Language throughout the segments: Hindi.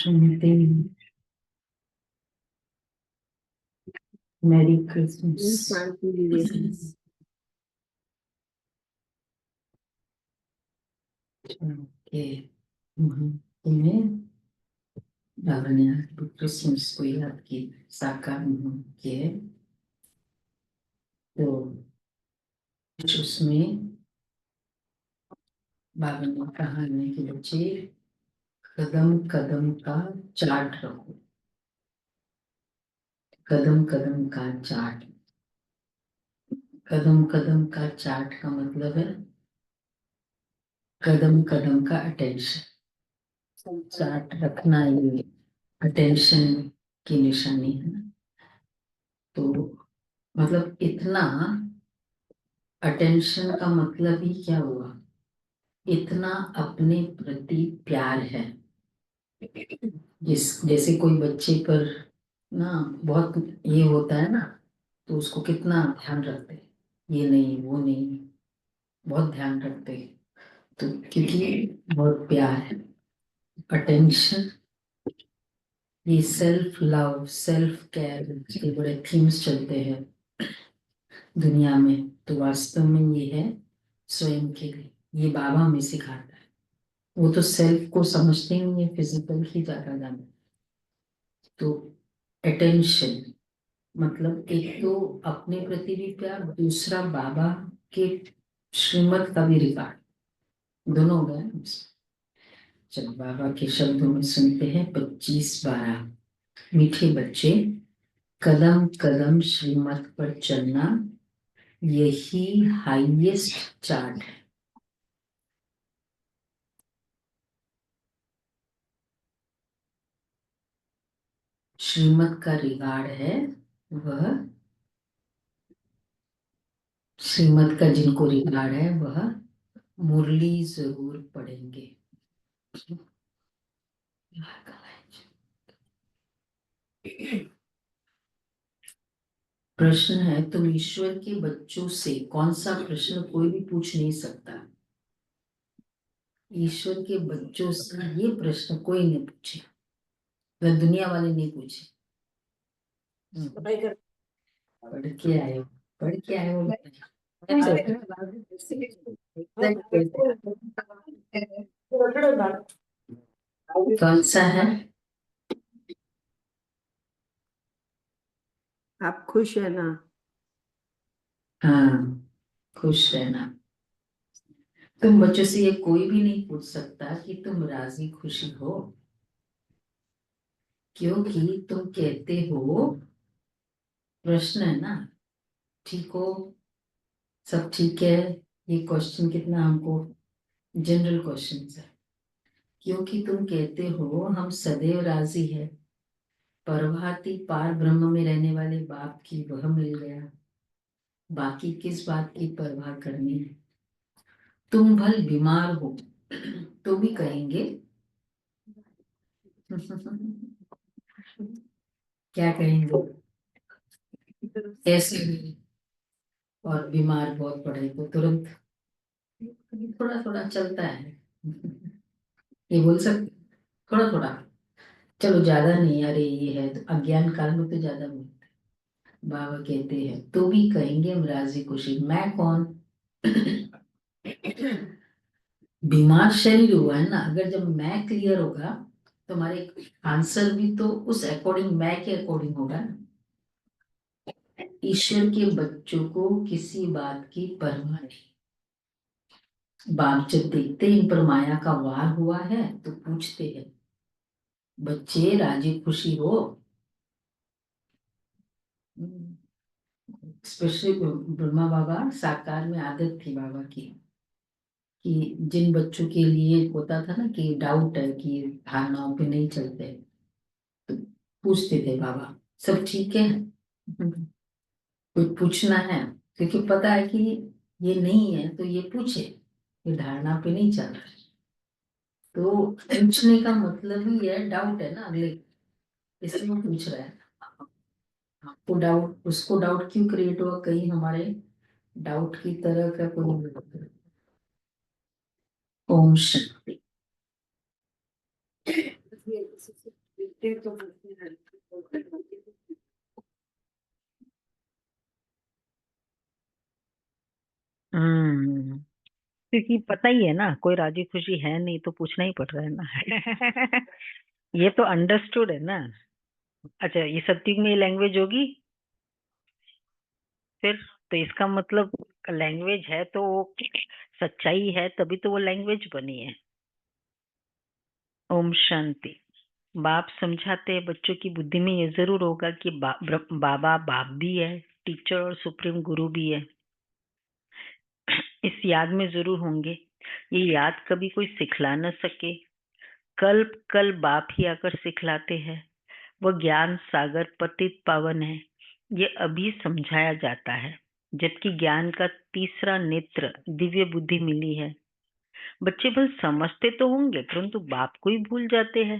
Shante. Merry Christmas. Okay. तुम्हें बाबा ने क्रिसमस को याद की साकार किए तो उसमें बाबा ने कहा है कि बच्चे कदम कदम का चार्ट रखो। कदम कदम का चार्ट। कदम कदम का चार्ट का मतलब है कदम कदम का अटेंशन। चार्ट रखना ये अटेंशन की निशानी है ना। तो मतलब इतना अटेंशन का मतलब ही क्या हुआ, इतना अपने प्रति प्यार है। जैसे कोई बच्चे पर ना बहुत ये होता है ना, तो उसको कितना ध्यान रखते हैं, ये नहीं वो नहीं, बहुत ध्यान रखते हैं। तो क्योंकि बहुत प्यार है, अटेंशन, ये सेल्फ लव सेल्फ केयर के बड़े थीम्स चलते हैं दुनिया में। तो वास्तव में ये है स्वयं के लिए, ये बाबा हमें सिखाता है। वो तो सेल्फ को समझते ही नहीं है, फिजिकल ही ज्यादा जाना। तो अटेंशन मतलब एक तो अपने प्रति भी प्यार, दूसरा बाबा के श्रीमत का भी रिकॉर्ड, दोनों हो गए। चलो बाबा के शब्दों में सुनते हैं 25-12। मीठे बच्चे, कदम कदम श्रीमत पर चलना यही हाईएस्ट चार्ट है। श्रीमत का रिगार्ड है वह, श्रीमत का जिनको रिगार्ड है वह मुरली जरूर पढ़ेंगे। प्रश्न है, तुम ईश्वर के बच्चों से कौन सा प्रश्न कोई भी पूछ नहीं सकता। ईश्वर के बच्चों से ये प्रश्न कोई नहीं पूछे, वह दुनिया वाले नहीं पूछे। पढ़ के आए हो, पढ़ के आए हो। कौन सा है? आप खुश है ना? हाँ, खुश रहना। तुम बच्चों से ये कोई भी नहीं पूछ सकता कि तुम राजी खुशी हो, क्योंकि तुम कहते हो, प्रश्न है ना, ठीक हो, सब ठीक है। ये क्वेश्चन कितना हमको जनरल क्वेश्चन है, क्योंकि तुम कहते हो हम सदैव राजी है। परभाती पार ब्रह्म में रहने वाले बाप की वह मिल गया, बाकी किस बात की परवाह करनी है। तुम भल बीमार हो तो भी कहेंगे क्या कहेंगे, ऐसे भी। और बीमार बहुत पड़े तो तुरंत थोड़ा थोड़ा चलता है, ये बोल सकते थोड़ा थोड़ा, चलो ज्यादा नहीं, अरे ये है तो अज्ञान काल में तो ज्यादा बोलते हैं। बाबा कहते हैं तो भी कहेंगे हम राजी खुशी। मैं कौन? बीमार शरीर हुआ है ना, अगर जब मैं क्लियर होगा तो हमारे आंसर भी तो उस अकॉर्डिंग, मैं के अकॉर्डिंग होगा ना। ईश्वर के बच्चों को किसी बात की परवाह नहीं। बाप जब देखते इन पर माया का वार हुआ है तो पूछते हैं, बच्चे राजी खुशी हो। स्पेशली ब्रह्मा बाबा साकार में आदत थी बाबा की, कि जिन बच्चों के लिए होता था ना कि डाउट है कि धारणाओं पे नहीं चलते, तो पूछते थे बाबा सब ठीक है, कोई पूछना है, क्योंकि पता है कि ये नहीं है तो ये पूछे, ये धारणा पे नहीं चल रहा है। तो पूछने का मतलब ही है डाउट है ना अगले, इसलिए वो पूछ रहा है। आपको डाउट, उसको डाउट क्यों क्रिएट हुआ, कहीं हमारे डाउट की तरह का कोई। ओम शांति। क्योंकि पता ही है ना, कोई राजी खुशी है नहीं तो पूछना ही पड़ रहा है ना। ये तो अंडरस्टूड है ना। अच्छा, ये सत्युग में लैंग्वेज होगी फिर? तो इसका मतलब लैंग्वेज है तो वो सच्चाई है, तभी तो वो लैंग्वेज बनी है। ओम शांति। बाप समझाते हैं बच्चों की बुद्धि में ये जरूर होगा कि बाबा बाप भी है, टीचर और सुप्रीम गुरु भी है। इस याद में जरूर होंगे। ये याद कभी कोई सिखला न सके, कल कल बाप ही आकर सिखलाते हैं। वह ज्ञान सागर पतित पावन है, ये अभी समझाया जाता है। जबकि ज्ञान का तीसरा नेत्र दिव्य बुद्धि मिली है। बच्चे बस समझते तो होंगे परंतु बाप को ही भूल जाते हैं।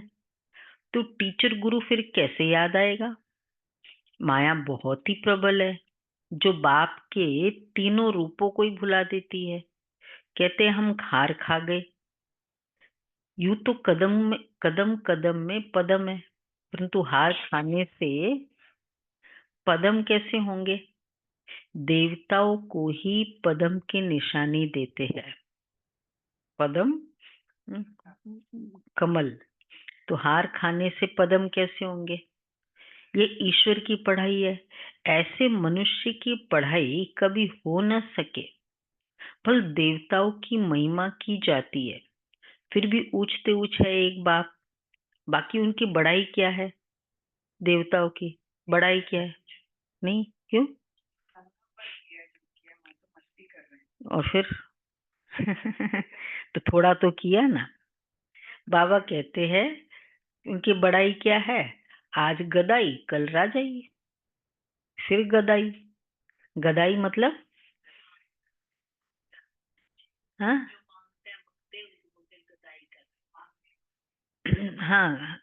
तो टीचर गुरु फिर कैसे याद आएगा? माया बहुत ही प्रबल है, जो बाप के तीनों रूपों को ही भुला देती है। कहते हैं हम हार खा गए। यूं तो कदम कदम में पदम है, परंतु हार खाने से पदम कैसे होंगे? देवताओं को ही पदम की निशानी देते हैं। पदम कमल, तो हार खाने से पदम कैसे होंगे? ये ईश्वर की पढ़ाई है। ऐसे मनुष्य की पढ़ाई कभी हो न सके। पर देवताओं की महिमा की जाती है, फिर भी ऊंचते ऊंच है एक बाप। बाकी उनकी बड़ाई क्या है? देवताओं की बड़ाई क्या है? नहीं, क्यों? और फिर तो थोड़ा तो किया ना। बाबा कहते हैं उनकी बड़ाई क्या है? आज गदाई कल राजाई, फिर गदाई। गदाई मतलब हाँ। हाँ,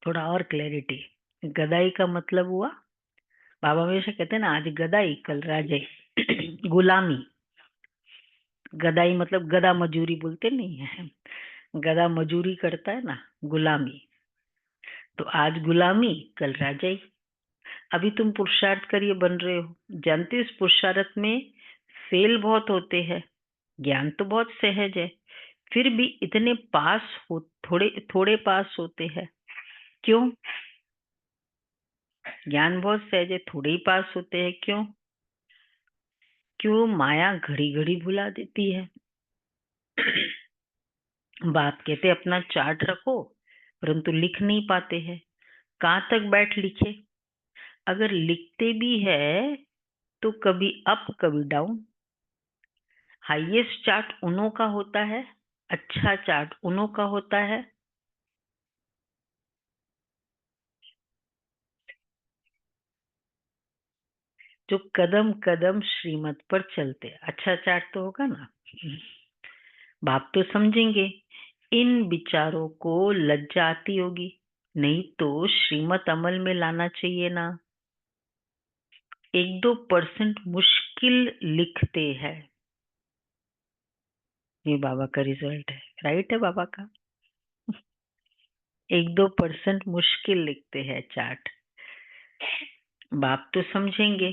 थोड़ा और क्लैरिटी। गदाई का मतलब हुआ, बाबा हमेशा कहते हैं ना, आज गदाई कल राजाई। गुलामी। गदाई मतलब गदा मजूरी बोलते नहीं है, गदा मजूरी करता है ना, गुलामी। तो आज गुलामी कल राजाई। अभी तुम पुरुषार्थ करिए बन रहे हो, जानते हो इस पुरुषार्थ में फेल बहुत होते हैं। ज्ञान तो बहुत सहज है, फिर भी इतने पास हो, थोड़े थोड़े पास होते हैं। क्यों? ज्ञान बहुत सहज है, थोड़े ही पास होते हैं, क्यों? क्यों? माया घड़ी घड़ी भुला देती है। बाप कहते अपना चार्ट रखो, परंतु लिख नहीं पाते हैं। कहाँ तक बैठ लिखे? अगर लिखते भी है तो कभी अप कभी डाउन। हाईएस्ट चार्ट उन्हों का होता है, अच्छा चार्ट उन्हों का होता है जो कदम कदम श्रीमत पर चलते। अच्छा चार्ट तो होगा ना। बाप तो समझेंगे। इन विचारों को लज्जा आती होगी, नहीं तो श्रीमत अमल में लाना चाहिए ना। 1-2% मुश्किल लिखते हैं। ये बाबा का रिजल्ट है, राइट है बाबा का। 1-2% मुश्किल लिखते हैं चार्ट। बाप तो समझेंगे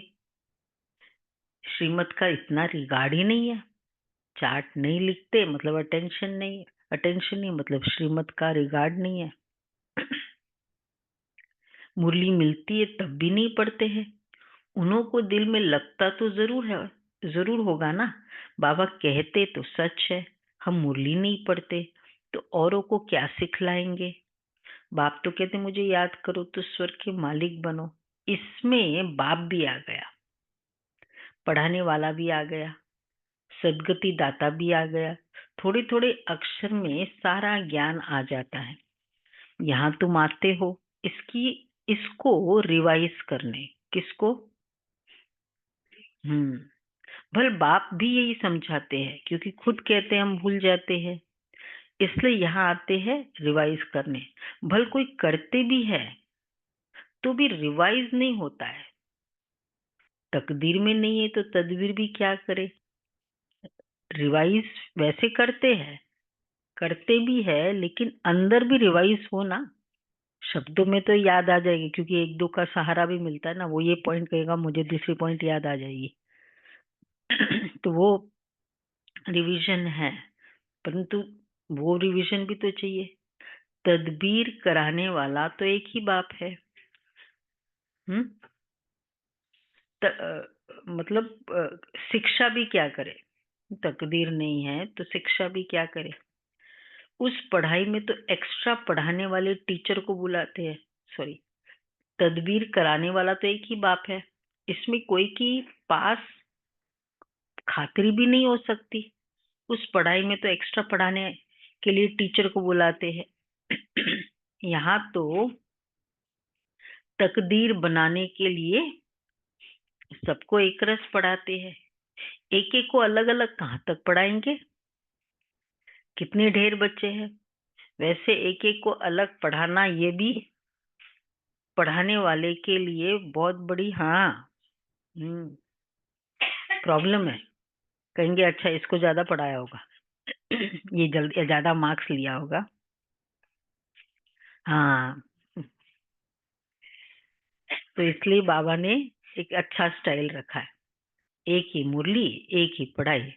श्रीमत का इतना रिगार्ड ही नहीं है। चार्ट नहीं लिखते मतलब अटेंशन नहीं, अटेंशन नहीं मतलब श्रीमत का रिगार्ड नहीं है। मुरली मिलती है तब भी नहीं पढ़ते हैं। उन्हों को दिल में लगता तो जरूर है, जरूर होगा ना। बाबा कहते तो सच है, हम मुरली नहीं पढ़ते तो औरों को क्या सिखलाएंगे? बाप तो कहते मुझे याद करो तो स्वर्ग के मालिक बनो। इसमें बाप भी आ गया, पढ़ाने वाला भी आ गया, सदगति दाता भी आ गया। थोड़े थोड़े अक्षर में सारा ज्ञान आ जाता है। यहाँ तुम आते हो इसकी इसको रिवाइज करने। किसको? हम्म। भल बाप भी यही समझाते हैं, क्योंकि खुद कहते हैं हम भूल जाते हैं, इसलिए यहाँ आते हैं रिवाइज करने। भल कोई करते भी है तो भी रिवाइज नहीं होता है। तकदीर में नहीं है तो तदबीर भी क्या करे। रिवाइज वैसे करते हैं, करते भी है, लेकिन अंदर भी रिवाइज हो ना। शब्दों में तो याद आ जाएगी, क्योंकि एक दो का सहारा भी मिलता है ना। वो ये पॉइंट कहेगा, मुझे दूसरी पॉइंट याद आ जाएगी। तो वो रिवीजन है, परंतु वो रिवीजन भी तो चाहिए। तदबीर कराने वाला तो एक ही बाप है। मतलब शिक्षा भी क्या करे, तकदीर नहीं है तो शिक्षा भी क्या करे। उस पढ़ाई में तो एक्स्ट्रा पढ़ाने वाले टीचर को बुलाते हैं। सॉरी, तदबीर कराने वाला तो एक ही बाप है। इसमें कोई की पास खातिरी भी नहीं हो सकती। उस पढ़ाई में तो एक्स्ट्रा पढ़ाने के लिए टीचर को बुलाते हैं। यहाँ तो तकदीर बनाने के लिए सबको एक रस पढ़ाते हैं। एक एक को अलग अलग कहाँ तक पढ़ाएंगे, कितने ढेर बच्चे हैं। वैसे एक एक को अलग पढ़ाना, ये भी पढ़ाने वाले के लिए बहुत बड़ी प्रॉब्लम है। कहेंगे अच्छा इसको ज्यादा पढ़ाया होगा, ये जल्दी ज्यादा मार्क्स लिया होगा। हाँ, तो इसलिए बाबा ने एक अच्छा स्टाइल रखा है, एक ही मुरली एक ही पढ़ाई।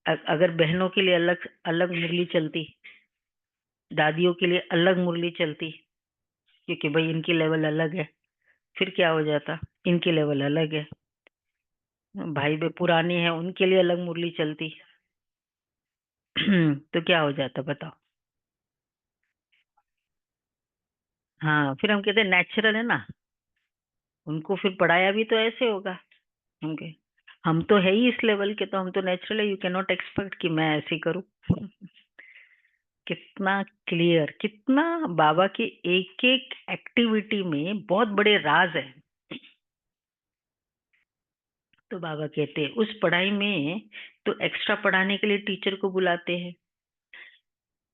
अगर बहनों के लिए अलग अलग मुरली चलती, दादियों के लिए अलग मुरली चलती, क्योंकि भाई इनकी लेवल अलग है, फिर क्या हो जाता, इनकी लेवल अलग है, भाई भी पुराने हैं, उनके लिए अलग मुरली चलती। तो क्या हो जाता बताओ। हाँ, फिर हम कहते हैं नेचुरल है ना, उनको फिर पढ़ाया भी तो ऐसे होगा। उनके हम तो है ही इस लेवल के, तो हम तो नेचुरल है, यू कैन नॉट एक्सपेक्ट कि मैं ऐसे करूं। कितना क्लियर, कितना बाबा के एक एक एक्टिविटी में बहुत बड़े राज है। तो बाबा कहते हैं उस पढ़ाई में तो एक्स्ट्रा पढ़ाने के लिए टीचर को बुलाते हैं।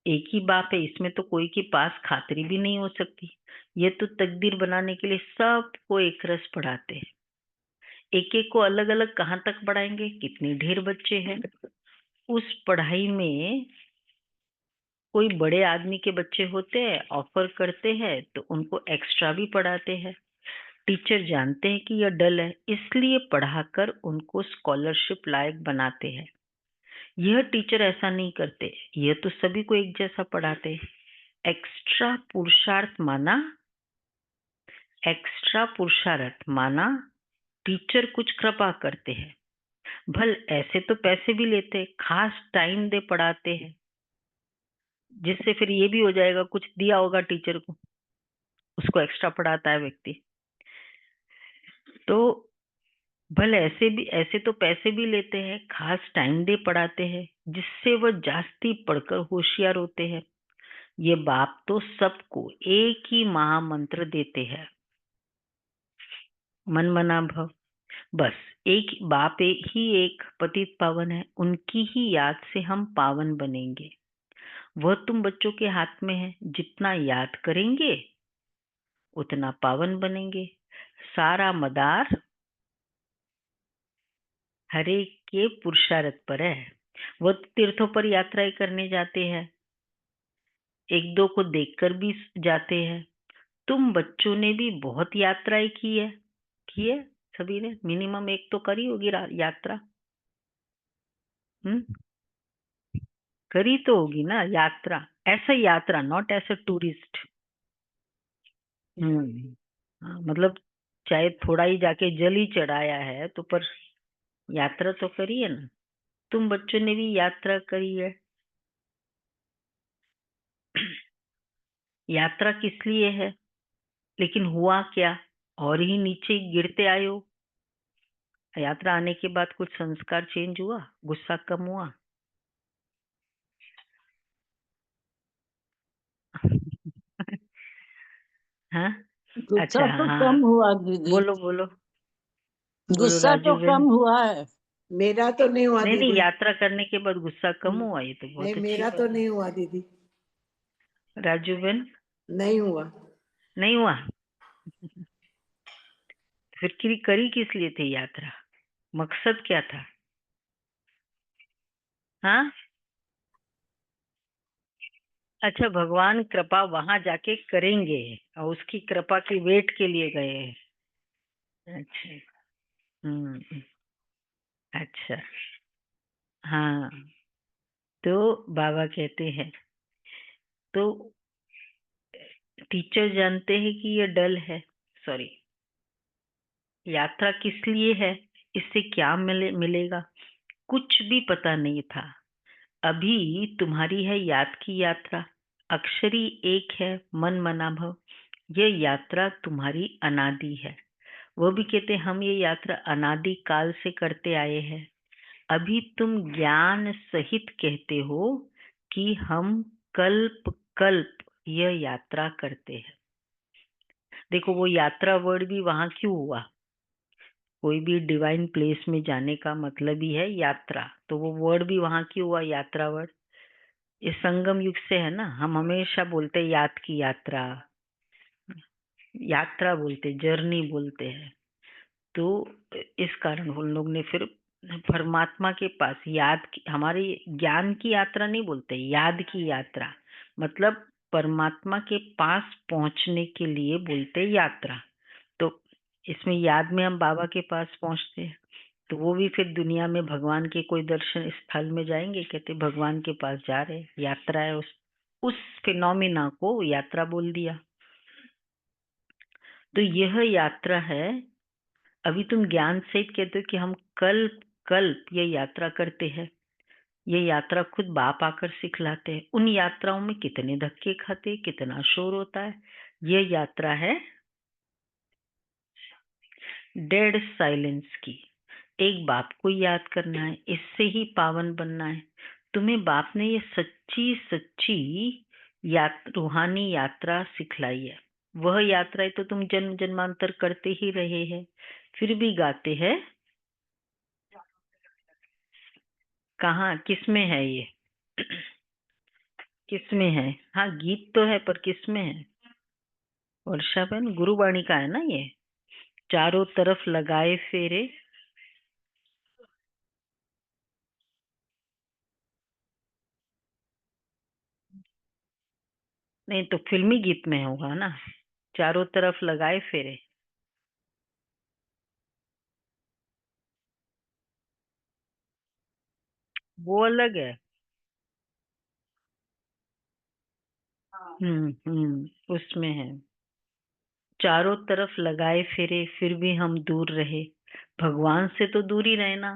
एक ही बाप है, इसमें तो कोई के पास खातिरी भी नहीं हो सकती। ये तो तकदीर बनाने के लिए सबको एक रस पढ़ाते हैं। एक एक को अलग अलग कहाँ तक पढ़ाएंगे, कितने ढेर बच्चे हैं। उस पढ़ाई में कोई बड़े आदमी के बच्चे होते हैं, ऑफर करते हैं तो उनको एक्स्ट्रा भी पढ़ाते हैं। टीचर जानते हैं कि यह डल है, इसलिए पढ़ाकर उनको स्कॉलरशिप लायक बनाते हैं। यह टीचर ऐसा नहीं करते, यह तो सभी को एक जैसा पढ़ाते हैं। एक्स्ट्रा पुरुषार्थ माना, एक्स्ट्रा पुरुषार्थ माना टीचर कुछ कृपा करते हैं। भल ऐसे तो पैसे भी लेते हैं, खास टाइम दे पढ़ाते हैं, जिससे फिर ये भी हो जाएगा कुछ दिया होगा टीचर को, उसको एक्स्ट्रा पढ़ाता है व्यक्ति। तो भले ऐसे तो पैसे भी लेते हैं, खास टाइम दे पढ़ाते हैं, जिससे वह जास्ती पढ़कर होशियार होते हैं। ये बाप तो सबको एक ही महामंत्र देते हैं, मन मना भव। बस एक बाप ही एक पतित पावन है, उनकी ही याद से हम पावन बनेंगे। वह तुम बच्चों के हाथ में है, जितना याद करेंगे उतना पावन बनेंगे। सारा मदार हरे के पुरुषार्थ पर है। वो तीर्थों पर यात्राएं करने जाते हैं, एक दो को देखकर भी जाते हैं। तुम बच्चों ने भी बहुत यात्राएं की है, सभी ने मिनिमम एक तो करी होगी यात्रा। हम्म, करी तो होगी ना यात्रा, ऐसा यात्रा, नॉट एज अ टूरिस्ट। हाँ, मतलब चाहे थोड़ा ही जाके जल ही चढ़ाया है तो, पर यात्रा तो करी है ना। तुम बच्चों ने भी यात्रा करी है। यात्रा किस लिए है, लेकिन हुआ क्या, और ही नीचे गिरते आए हो। यात्रा आने के बाद कुछ संस्कार चेंज हुआ, गुस्सा कम हुआ। हाँ, गुस्सा अच्छा तो हाँ, कम हुआ दीदी, बोलो बोलो बोलो गुस्सा तो राजू कम बहन। हुआ है। मेरा तो नहीं हुआ नहीं नहीं, दीदी। यात्रा करने के बाद गुस्सा कम हुआ, ये तो नहीं, बहुत अच्छी मेरा बात तो है। नहीं हुआ दीदी, राजू बहन, नहीं हुआ। नहीं हुआ। फिर करी किस लिए थी यात्रा, मकसद क्या था। हाँ, अच्छा, भगवान कृपा वहां जाके करेंगे और उसकी कृपा की वेट के लिए गए हैं। अच्छा। हम्म। अच्छा। हाँ, तो बाबा कहते हैं, तो टीचर जानते हैं कि ये डल है, सॉरी, यात्रा किस लिए है, इससे क्या मिलेगा, कुछ भी पता नहीं था। अभी तुम्हारी है याद की यात्रा, अक्षरी एक है मन मना भव। ये यात्रा तुम्हारी अनादि है। वो भी कहते हम ये यात्रा अनादि काल से करते आए हैं। अभी तुम ज्ञान सहित कहते हो कि हम कल्प कल्प यह यात्रा करते हैं। देखो, वो यात्रा वर्ड भी वहां क्यों हुआ? कोई भी डिवाइन प्लेस में जाने का मतलब ही है यात्रा, तो वो वर्ड भी वहां क्यों हुआ, यात्रा वर्ड? इस संगम युग से है ना। हम हमेशा बोलते हैं याद की यात्रा, यात्रा बोलते, जर्नी बोलते हैं। तो इस कारण उन लोग ने फिर परमात्मा के पास याद की, हमारी ज्ञान की यात्रा नहीं बोलते, याद की यात्रा, मतलब परमात्मा के पास पहुंचने के लिए बोलते यात्रा। तो इसमें याद में हम बाबा के पास पहुंचते हैं, तो वो भी फिर दुनिया में भगवान के कोई दर्शन स्थल में जाएंगे, कहते भगवान के पास जा रहे, यात्रा है। उस फिनोमिना को यात्रा बोल दिया। तो यह यात्रा है। अभी तुम ज्ञान से कहते हो कि हम कल्प कल्प ये यात्रा करते हैं। ये यात्रा खुद बाप आकर सिखलाते हैं। उन यात्राओं में कितने धक्के खाते, कितना शोर होता है। ये यात्रा है डेड साइलेंस की। एक बाप को याद करना है, इससे ही पावन बनना है। तुम्हें बाप ने ये सच्ची सच्ची रूहानी यात्रा सिखलाई है। वह यात्राएं तो तुम जन्म जन्मांतर करते ही रहे हैं, फिर भी गाते हैं। कहाँ, किसमें है ये? किसमें है? हाँ, गीत तो है, पर किसमें है? वर्षा बहन गुरुवाणी का है ना ये। चारों तरफ लगाए फेरे। नहीं तो फिल्मी गीत में होगा ना, चारों तरफ लगाए फेरे। वो अलग है। उसमें है चारों तरफ लगाए फेरे फिर भी हम दूर रहे। भगवान से तो दूर ही रहे ना।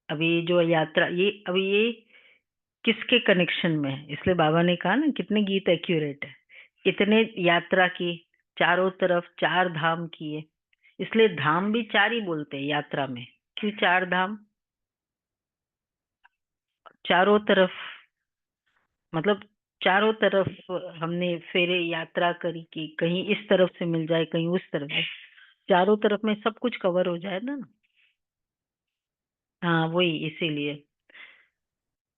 अभी ये जो यात्रा, ये अभी ये किसके कनेक्शन में है? इसलिए बाबा ने कहा ना, कितने गीत एक्यूरेट है। इतने यात्रा की, चारों तरफ चार धाम किए, इसलिए धाम भी चार ही बोलते हैं यात्रा में। क्यों चार धाम? चारों तरफ मतलब चारों तरफ हमने फेरे यात्रा करी कि कहीं इस तरफ से मिल जाए, कहीं उस तरफ से। चारों तरफ में सब कुछ कवर हो जाए ना। हाँ, वही इसीलिए।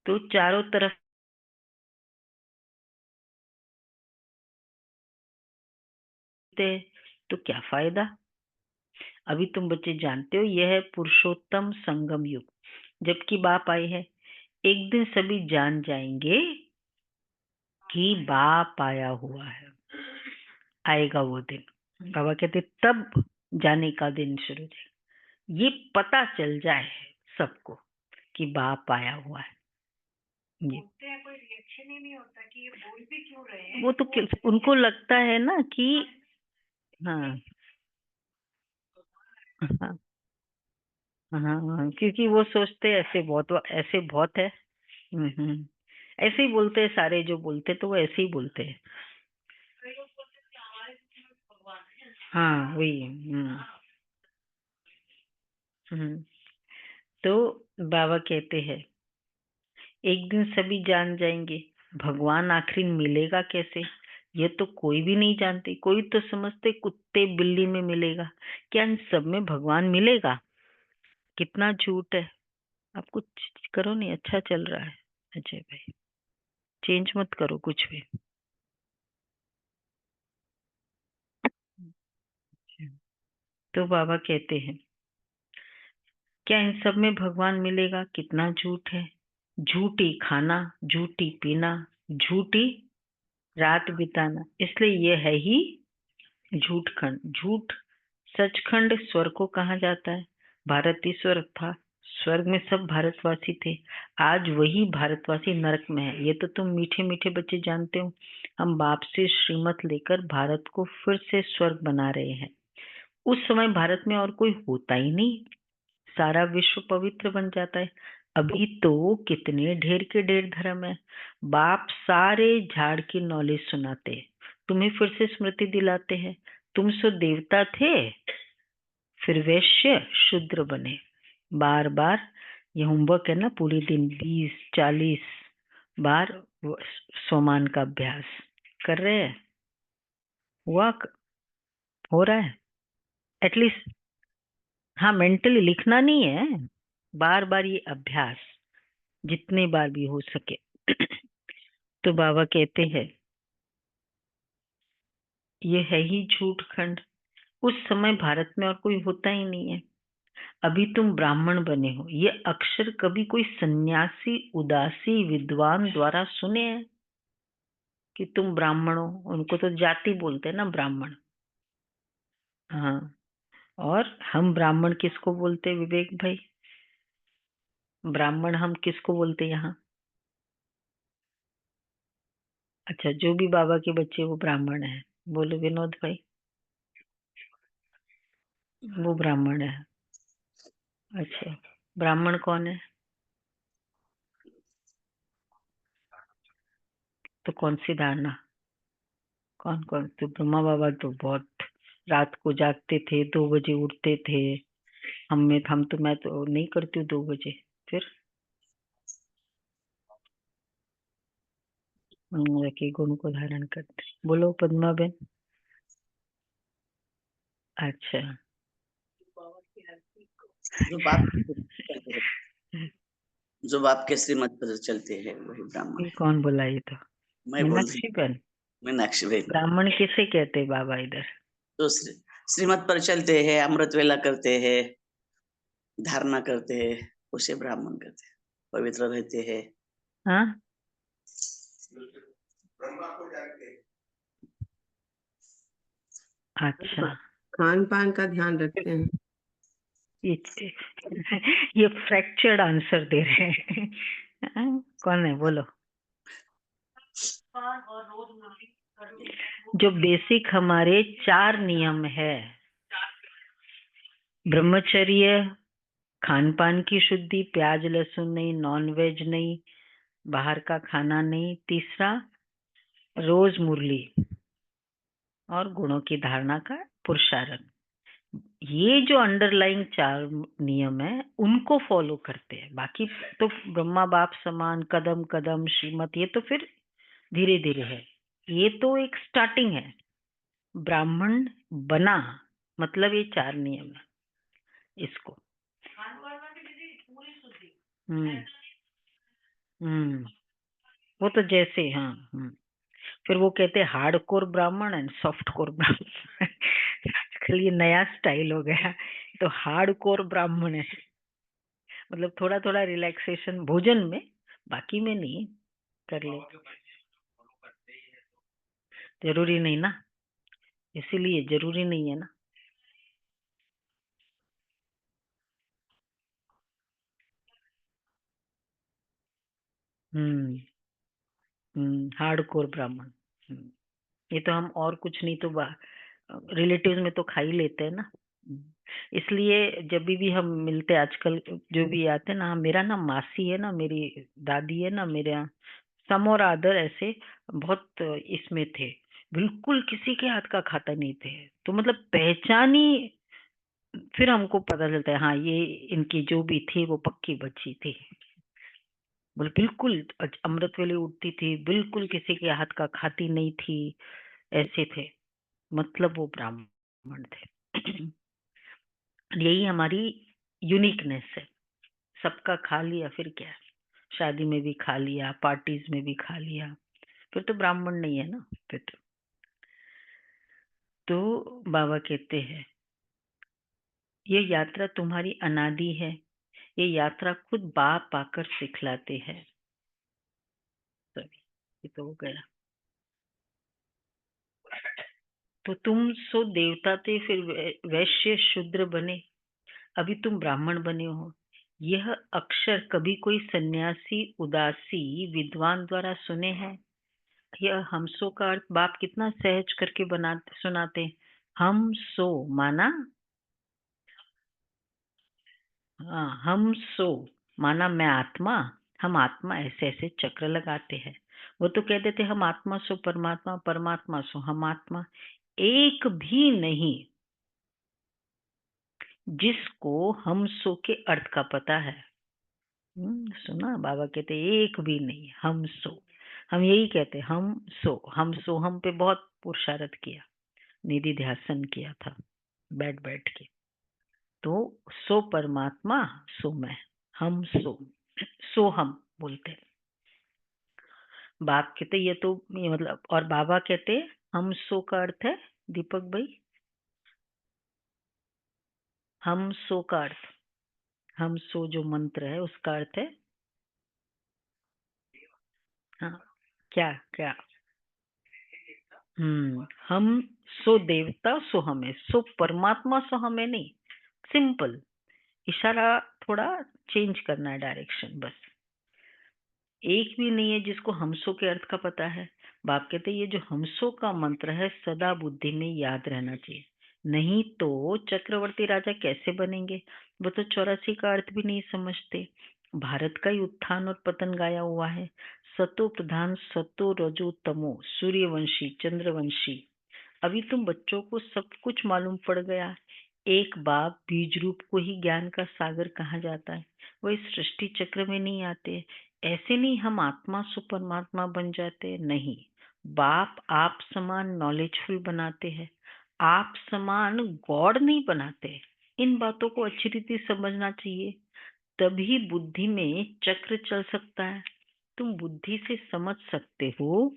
तो चारों तरफ थे, तो क्या फायदा? अभी तुम बच्चे जानते हो यह है पुरुषोत्तम संगम युग। जबकि बाप आए हैं, एक दिन सभी जान जाएंगे कि बाप आया हुआ है। आएगा वो दिन, बाबा कहते तब जाने का दिन शुरू हो जाए। ये पता चल जाए सबको कि बाप आया हुआ है। ये कोई रिएक्शन ही नहीं होता कि ये बोल भी क्यों रहे हैं। वो तो उनको लगता है ना कि हाँ हाँ हाँ, क्योंकि वो सोचते हैं ऐसे बहुत है। ऐसे ही बोलते हैं सारे, जो बोलते तो वो ऐसे ही बोलते हैं। हाँ, वही। हम्म। तो बाबा कहते हैं एक दिन सभी जान जाएंगे। भगवान आखिर मिलेगा कैसे, ये तो कोई भी नहीं जानते। कोई तो समझते कुत्ते बिल्ली में मिलेगा। क्या इन सब में भगवान मिलेगा? कितना झूठ है। आप कुछ करो नहीं, अच्छा चल रहा है अजय भाई, चेंज मत करो कुछ भी। तो बाबा कहते हैं क्या इन सब में भगवान मिलेगा? कितना झूठ है। झूठी खाना, झूठी पीना, झूठी रात बिताना, इसलिए ये है ही झूठ खंड। झूठ सचखंड स्वर्ग को कहा जाता है। भारत ही स्वर्ग था, स्वर्ग में सब भारतवासी थे। आज वही भारतवासी नरक में है, ये तो तुम मीठे मीठे बच्चे जानते हो। हम बाप से श्रीमत लेकर भारत को फिर से स्वर्ग बना रहे हैं। उस समय भारत में और कोई होता ही नहीं, सारा विश्व पवित्र बन जाता है। अभी तो कितने ढेर के ढेर धर्म है। बाप सारे झाड़ की नॉलेज सुनाते हैं, तुम्हें फिर से स्मृति दिलाते हैं। तुम सो देवता थे, फिर वैश्य शूद्र बने। बार बार ये होमवर्क है ना, पूरे दिन 20-40 बार सोमान का अभ्यास कर रहे हैं। हो रहा है एटलीस्ट। हाँ, मेंटली लिखना नहीं है, बार बार ये अभ्यास जितने बार भी हो सके। तो बाबा कहते हैं ये है ही झूठ खंड। उस समय भारत में और कोई होता ही नहीं है। अभी तुम ब्राह्मण बने हो, ये अक्षर कभी कोई सन्यासी उदासी विद्वान द्वारा सुने हैं कि तुम ब्राह्मण हो? उनको तो जाति बोलते हैं ना, ब्राह्मण। हाँ, और हम ब्राह्मण किसको बोलते हैं विवेक भाई? ब्राह्मण हम किसको बोलते हैं यहाँ? अच्छा, जो भी बाबा के बच्चे वो ब्राह्मण है, बोलो विनोद भाई। वो ब्राह्मण है। अच्छा, ब्राह्मण कौन है? तो कौन सी धारणा? कौन कौन? तो ब्रह्मा बाबा तो बहुत रात को जागते थे, 2 बजे उठते थे। मैं तो नहीं करती हूँ 2 बजे। फिर के गुण को धारण करते। बोलो पद्मा बेन। अच्छा। जो बाप के श्रीमत पर चलते हैं वही ब्राह्मण ये है। कौन बोला? ये तो मैं बोल रही मीनाक्षी बहन। मीनाक्षी भाई। ब्राह्मण किसे कहते हैं बाबा इधर? तो श्रीमत पर चलते हैं, अमृत वेला करते हैं, धारणा करते हैं, उसे ब्राह्मण कहते हैं। पवित्र रहते हैं। हाँ, अच्छा। खान पान का ध्यान रखते हैं। ये ये फ्रैक्चर्ड आंसर दे रहे हैं। हाँ, कौन है बोलो? जो बेसिक हमारे 4 नियम है, ब्रह्मचर्य, खान पान की शुद्धि, प्याज लहसुन नहीं, नॉन वेज नहीं, बाहर का खाना नहीं, तीसरा रोज मुरली, और गुणों की धारणा का पुरुषार्थ। ये जो अंडरलाइंग 4 नियम है उनको फॉलो करते हैं। बाकी तो ब्रह्मा बाप समान, कदम कदम श्रीमत, ये तो फिर धीरे धीरे है। ये तो एक स्टार्टिंग है। ब्राह्मण बना मतलब ये 4 नियम है इसको। हम्म हम्म वो तो जैसे, हाँ। फिर वो कहते हैं हार्ड कोर ब्राह्मण एंड सॉफ्ट कोर ब्राह्मण। आजकल ये नया स्टाइल हो गया, तो हार्ड कोर ब्राह्मण है, मतलब थोड़ा थोड़ा रिलैक्सेशन भोजन में, बाकी में नहीं कर ले। जरूरी नहीं ना, इसीलिए जरूरी नहीं है ना। हार्ड कोर ब्राह्मण। ये तो हम और कुछ नहीं तो रिलेटिव्स में तो खा ही लेते हैं ना। इसलिए जब भी हम मिलते आजकल, जो भी आते हैं ना, मेरा ना मासी है ना, मेरी दादी है ना, मेरे यहाँ सम और आदर ऐसे बहुत इसमें थे, बिल्कुल किसी के हाथ का खाता नहीं थे। तो मतलब पहचान ही, फिर हमको पता चलता है हाँ ये इनकी जो भी थी वो पक्की बच्ची थी। बोले बिल्कुल अमृत वेले उठती थी, बिल्कुल किसी के हाथ का खाती नहीं थी, ऐसे थे, मतलब वो ब्राह्मण थे। यही हमारी यूनिकनेस है। सबका खा लिया फिर क्या, शादी में भी खा लिया, पार्टीज में भी खा लिया, फिर तो ब्राह्मण नहीं है ना फिर तो बाबा कहते हैं ये यात्रा तुम्हारी अनादि है, ये यात्रा खुद बाप आकर सिखलाते हैं। ये तो हो गया। तो तुम सो देवता थे, फिर वैश्य शूद्र बने, अभी तुम ब्राह्मण बने हो। यह अक्षर कभी कोई सन्यासी उदासी विद्वान द्वारा सुने हैं? यह हमसो का अर्थ बाप कितना सहज करके बनाते सुनाते हैं। हम सो माना, हाँ, हम सो माना मैं आत्मा, हम आत्मा, ऐसे ऐसे चक्र लगाते हैं। वो तो कहते थे हम आत्मा सो परमात्मा, परमात्मा सो हम आत्मा। एक भी नहीं जिसको हम सो के अर्थ का पता है। सुना बाबा कहते एक भी नहीं, हम सो। हम यही कहते हम सो, हम सो, हम पे बहुत पुरुषार्थ किया, निधि ध्यासन किया था बैठ बैठ के। तो सो परमात्मा, सो मैं, हम सो हम बोलते हैं। बाप कहते ये तो ये मतलब, और बाबा कहते हम सो का अर्थ है, दीपक भाई, हम सो का अर्थ, हम सो जो मंत्र है उसका अर्थ है, हाँ, क्या क्या, हम सो देवता सो हमें, सो परमात्मा सो हमें नहीं, सिंपल इशारा, थोड़ा चेंज करना है डायरेक्शन बस। एक भी नहीं है जिसको हमसो के अर्थ का पता है। बाप कहते ये जो हमसो का मंत्र है सदा बुद्धि में याद रहना चाहिए, नहीं तो चक्रवर्ती राजा कैसे बनेंगे? वो तो 84 का अर्थ भी नहीं समझते। भारत का ही उत्थान और पतन गाया हुआ है। सतो प्रधान, सतो रजो तमो, सूर्यवंशी, चंद्रवंशी। अभी तुम बच्चों को सब कुछ मालूम पड़ गया। एक बाप बीज रूप को ही ज्ञान का सागर कहा जाता है। वो इस सृष्टि चक्र में नहीं आते। ऐसे नहीं हम आत्मा सु परमात्मा बन जाते, नहीं। बाप आप समान नॉलेजफुल बनाते हैं, आप समान गॉड नहीं बनाते। इन बातों को अच्छी रीति समझना चाहिए, तभी बुद्धि में चक्र चल सकता है। तुम बुद्धि से समझ सकते हो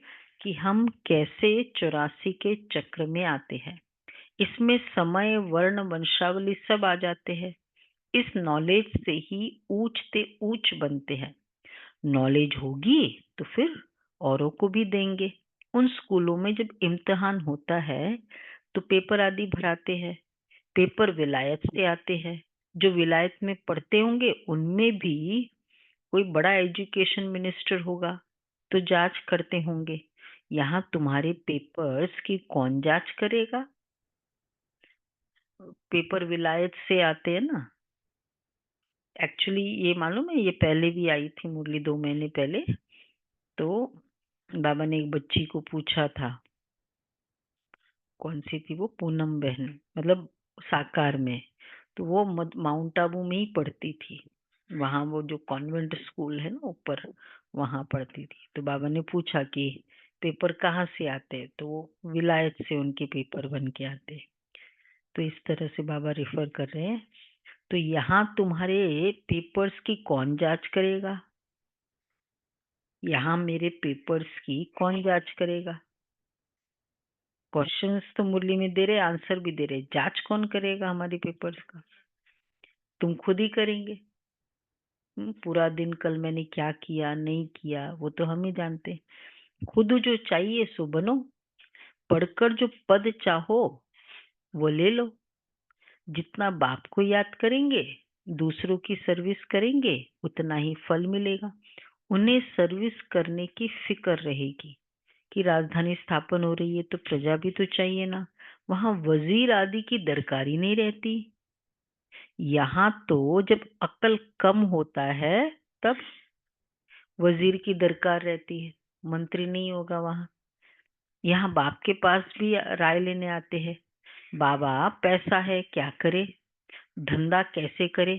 कि हम कैसे 84 के चक्र में आते हैं। इसमें समय, वर्ण, वंशावली सब आ जाते हैं। इस नॉलेज से ही ऊंचते ऊंच बनते हैं। नॉलेज होगी तो फिर औरों को भी देंगे। उन स्कूलों में जब इम्तिहान होता है तो पेपर आदि भराते हैं। पेपर विलायत से आते हैं। जो विलायत में पढ़ते होंगे उनमें भी कोई बड़ा एजुकेशन मिनिस्टर होगा तो जांच करते होंगे। यहाँ तुम्हारे पेपर्स की कौन जांच करेगा? पेपर विलायत से आते हैं ना। एक्चुअली ये मालूम है, ये पहले भी आई थी मुरली 2 महीने पहले। तो बाबा ने एक बच्ची को पूछा था, कौन सी थी वो, पूनम बहन, मतलब साकार में। तो वो माउंट आबू में ही पढ़ती थी, वहां वो जो कॉन्वेंट स्कूल है ना ऊपर, वहां पढ़ती थी। तो बाबा ने पूछा कि पेपर कहाँ से आते हैं? तो वो विलायत से उनके पेपर बन के आते। तो इस तरह से बाबा रिफर कर रहे हैं। तो यहाँ तुम्हारे पेपर्स की कौन जांच करेगा? यहाँ मेरे पेपर्स की कौन जांच करेगा? क्वेश्चंस तो मुरली में दे रहे, आंसर भी दे रहे, जांच कौन करेगा हमारे पेपर्स का? तुम खुद ही करेंगे। पूरा दिन कल मैंने क्या किया नहीं किया वो तो हम ही जानते। खुद जो चाहिए सो बनो, पढ़कर जो पद चाहो वो ले लो। जितना बाप को याद करेंगे, दूसरों की सर्विस करेंगे, उतना ही फल मिलेगा। उन्हें सर्विस करने की फिक्र रहेगी कि राजधानी स्थापन हो रही है तो प्रजा भी तो चाहिए ना। वहां वजीर आदि की दरकार ही नहीं रहती। यहाँ तो जब अक्ल कम होता है तब वजीर की दरकार रहती है, मंत्री नहीं होगा वहां। यहाँ बाप के पास भी राय लेने आते हैं, बाबा पैसा है क्या करे, धंधा कैसे करे,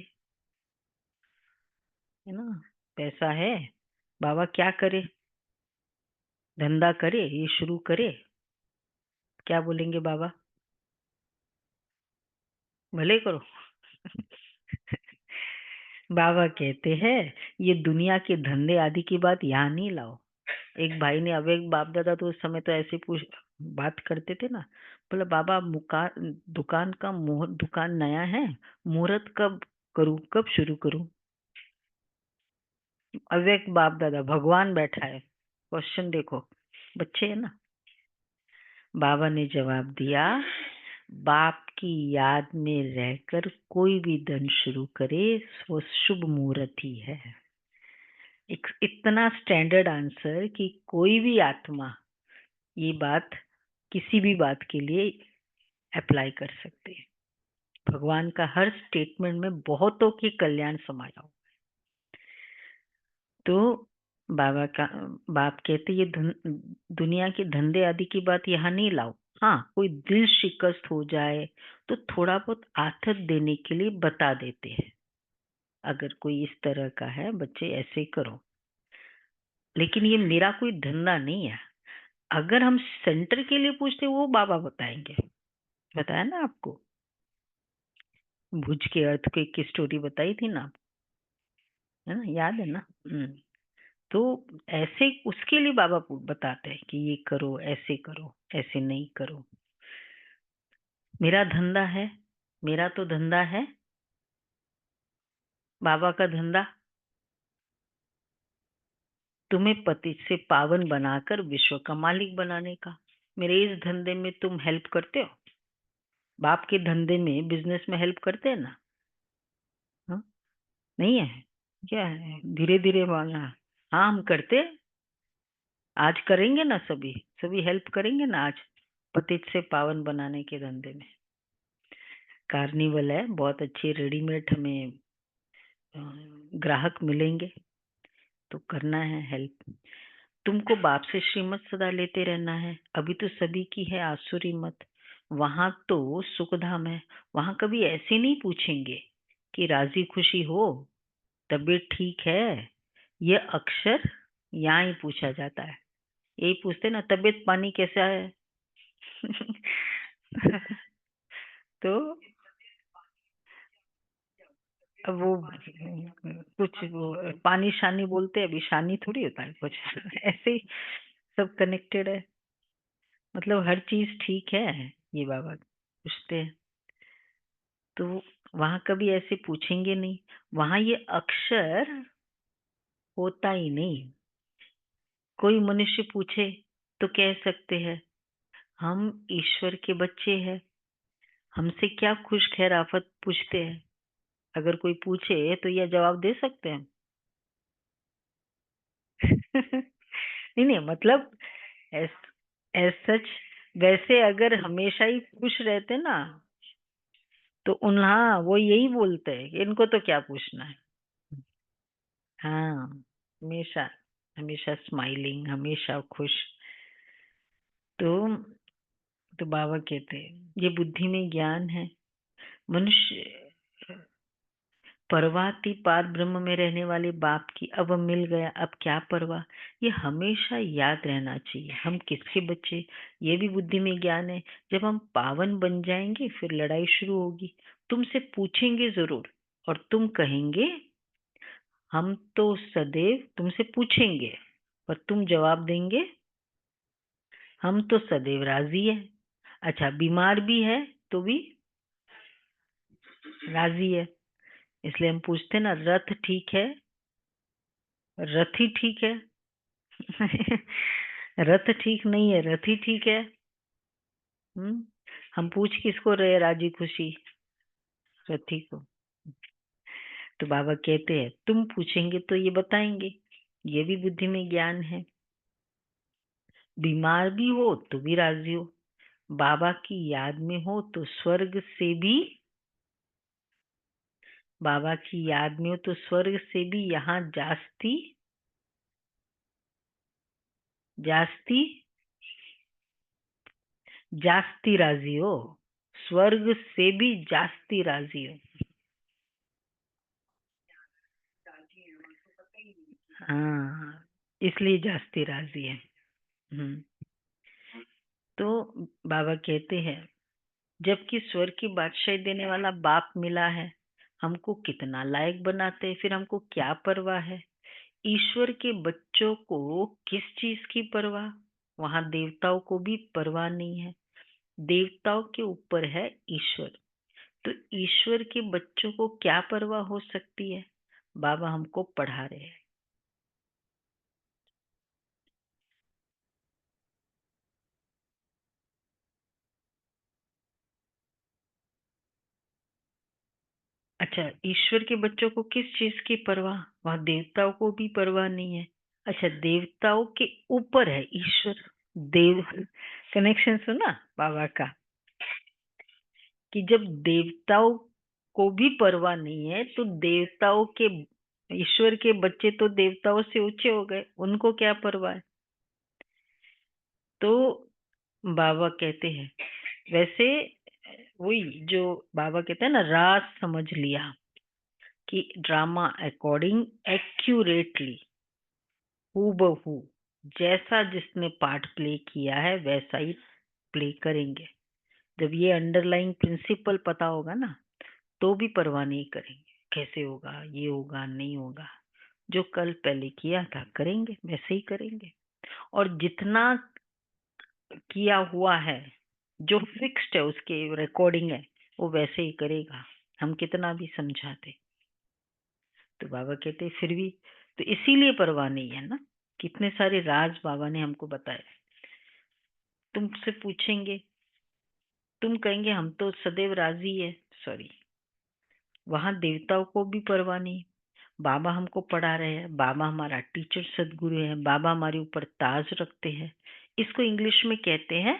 है ना। पैसा है, बाबा क्या करे, धंधा करे, ये शुरू करे। क्या बोलेंगे बाबा? भले करो। बाबा कहते हैं ये दुनिया के धंधे आदि की बात यहाँ नहीं लाओ। एक भाई ने, अब एक बाप दादा तो उस समय तो ऐसे पूछ बात करते थे ना, बोला बाबा दुकान का दुकान नया है, मुहूर्त कब करूं, कब शुरू करूं? अब एक बाप दादा, भगवान बैठा है, क्वेश्चन देखो, बच्चे है ना। बाबा ने जवाब दिया, बाप की याद में रहकर कोई भी दिन शुरू करे वो शुभ मुहूर्त ही है। एक इतना स्टैंडर्ड आंसर कि कोई भी आत्मा ये बात किसी भी बात के लिए अप्लाई कर सकते हैं। भगवान का हर स्टेटमेंट में बहुतों के कल्याण समाया हो। तो बाप कहते ये दुनिया के धंधे आदि की बात यहाँ नहीं लाओ। हाँ, कोई दिल शिकस्त हो जाए तो थोड़ा बहुत आथत देने के लिए बता देते हैं, अगर कोई इस तरह का है बच्चे ऐसे करो, लेकिन ये मेरा कोई धंधा नहीं है। अगर हम सेंटर के लिए पूछते वो बाबा बताएंगे। बताया ना आपको, भुज के अर्थक्वेक की स्टोरी बताई थी ना, है ना, याद है ना। तो ऐसे उसके लिए बाबा बताते हैं कि ये करो, ऐसे करो, ऐसे नहीं करो। मेरा धंधा है, मेरा तो धंधा है, बाबा का धंधा तुम्हें पति से पावन बनाकर विश्व का मालिक बनाने का। मेरे इस धंधे में तुम हेल्प करते हो, बाप के धंधे में, बिजनेस में हेल्प करते हैं ना? हाँ, नहीं है क्या है? धीरे धीरे मांगा। हाँ, हम करते हैं, आज करेंगे ना, सभी सभी हेल्प करेंगे ना आज पतित से पावन बनाने के धंधे में। कार्निवल है, बहुत अच्छे रेडीमेड हमें ग्राहक मिलेंगे, तो करना है हेल्प। तुमको बाप से श्रीमत सदा लेते रहना है। अभी तो सभी की है आसुरी मत, वहां तो सुखधाम है। वहां कभी ऐसे नहीं पूछेंगे कि राजी खुशी हो, तबीयत ठीक है। ये अक्षर यहाँ ही पूछा जाता है। यही पूछते ना, तबीयत पानी कैसा है। तो अब वो कुछ वो पानी शानी बोलते हैं, अभी शानी थोड़ी होता है कुछ। ऐसे ही सब कनेक्टेड है, मतलब हर चीज ठीक है, ये बाबा पूछते हैं। तो वहां कभी ऐसे पूछेंगे नहीं, वहां ये अक्षर होता ही नहीं। कोई मनुष्य पूछे तो कह सकते हैं हम ईश्वर के बच्चे हैं, हमसे क्या खुश खैर आफत पूछते हैं। अगर कोई पूछे तो यह जवाब दे सकते हैं। नहीं नहीं, मतलब एज सच, वैसे अगर हमेशा ही खुश रहते ना तो हाँ, वो यही बोलते हैं कि इनको तो क्या पूछना है। हाँ, हमेशा हमेशा स्माइलिंग, हमेशा खुश। तो तो बाबा कहते हैं ये बुद्धि में ज्ञान है। मनुष्य परवाती पार ब्रह्म में रहने वाले बाप की अब मिल गया, अब क्या परवाह। ये हमेशा याद रहना चाहिए, हम किसके बच्चे, ये भी बुद्धि में ज्ञान है। जब हम पावन बन जाएंगे फिर लड़ाई शुरू होगी। तुमसे पूछेंगे जरूर और तुम कहेंगे हम तो सदैव तुमसे पूछेंगे, पर तुम जवाब देंगे हम तो सदैव राजी है। अच्छा, बीमार भी है तो भी राजी है। इसलिए हम पूछते ना, रथ ठीक है, रथ ही ठीक है। रथ ठीक नहीं है, रथ ही ठीक है। हम पूछ किसको रहे राजी खुशी? रथी को। तो बाबा कहते हैं तुम पूछेंगे तो ये बताएंगे, ये भी बुद्धि में ज्ञान है। बीमार भी हो तो भी राजी हो, बाबा की याद में हो तो स्वर्ग से भी, बाबा की याद में हो तो स्वर्ग से भी यहाँ जास्ती जास्ती जास्ती राजी हो, स्वर्ग से भी जास्ती राजी हो। हाँ, इसलिए जास्ती राजी है। तो बाबा कहते हैं जबकि स्वर्ग की बादशाही देने वाला बाप मिला है, हमको कितना लायक बनाते, फिर हमको क्या परवाह है। ईश्वर के बच्चों को किस चीज की परवाह? वहां देवताओं को भी परवाह नहीं है। देवताओं के ऊपर है ईश्वर, तो ईश्वर के बच्चों को क्या परवाह हो सकती है? बाबा हमको पढ़ा रहे हैं। अच्छा, ईश्वर के बच्चों को किस चीज की परवाह? वहां देवताओं को भी परवाह नहीं है। अच्छा, देवताओं के ऊपर है ईश्वर। देव कनेक्शन सुना बाबा का कि जब देवताओं को भी परवाह नहीं है तो देवताओं के ईश्वर के बच्चे तो देवताओं से ऊंचे हो गए, उनको क्या परवाह है? तो बाबा कहते हैं वैसे वही जो बाबा कहते हैं ना, राज समझ लिया कि ड्रामा अकॉर्डिंग एक्यूरेटली हूबहू जैसा जिसने पार्ट प्ले किया है वैसा ही प्ले करेंगे। जब ये अंडरलाइंग प्रिंसिपल पता होगा ना तो भी परवाह नहीं करेंगे कैसे होगा, ये होगा नहीं होगा, जो कल पहले किया था करेंगे वैसे ही करेंगे। और जितना किया हुआ है जो फिक्स्ड है उसके रिकॉर्डिंग है वो वैसे ही करेगा, हम कितना भी समझाते। तो बाबा कहते फिर भी तो इसीलिए परवाह नहीं है ना, कितने सारे राज बाबा ने हमको बताए। तुमसे पूछेंगे, तुम कहेंगे हम तो सदैव राजी है, सॉरी, वहां देवताओं को भी परवाह नहीं। बाबा हमको पढ़ा रहे हैं, बाबा हमारा टीचर सदगुरु है, बाबा हमारे ऊपर ताज रखते हैं। इसको इंग्लिश में कहते हैं,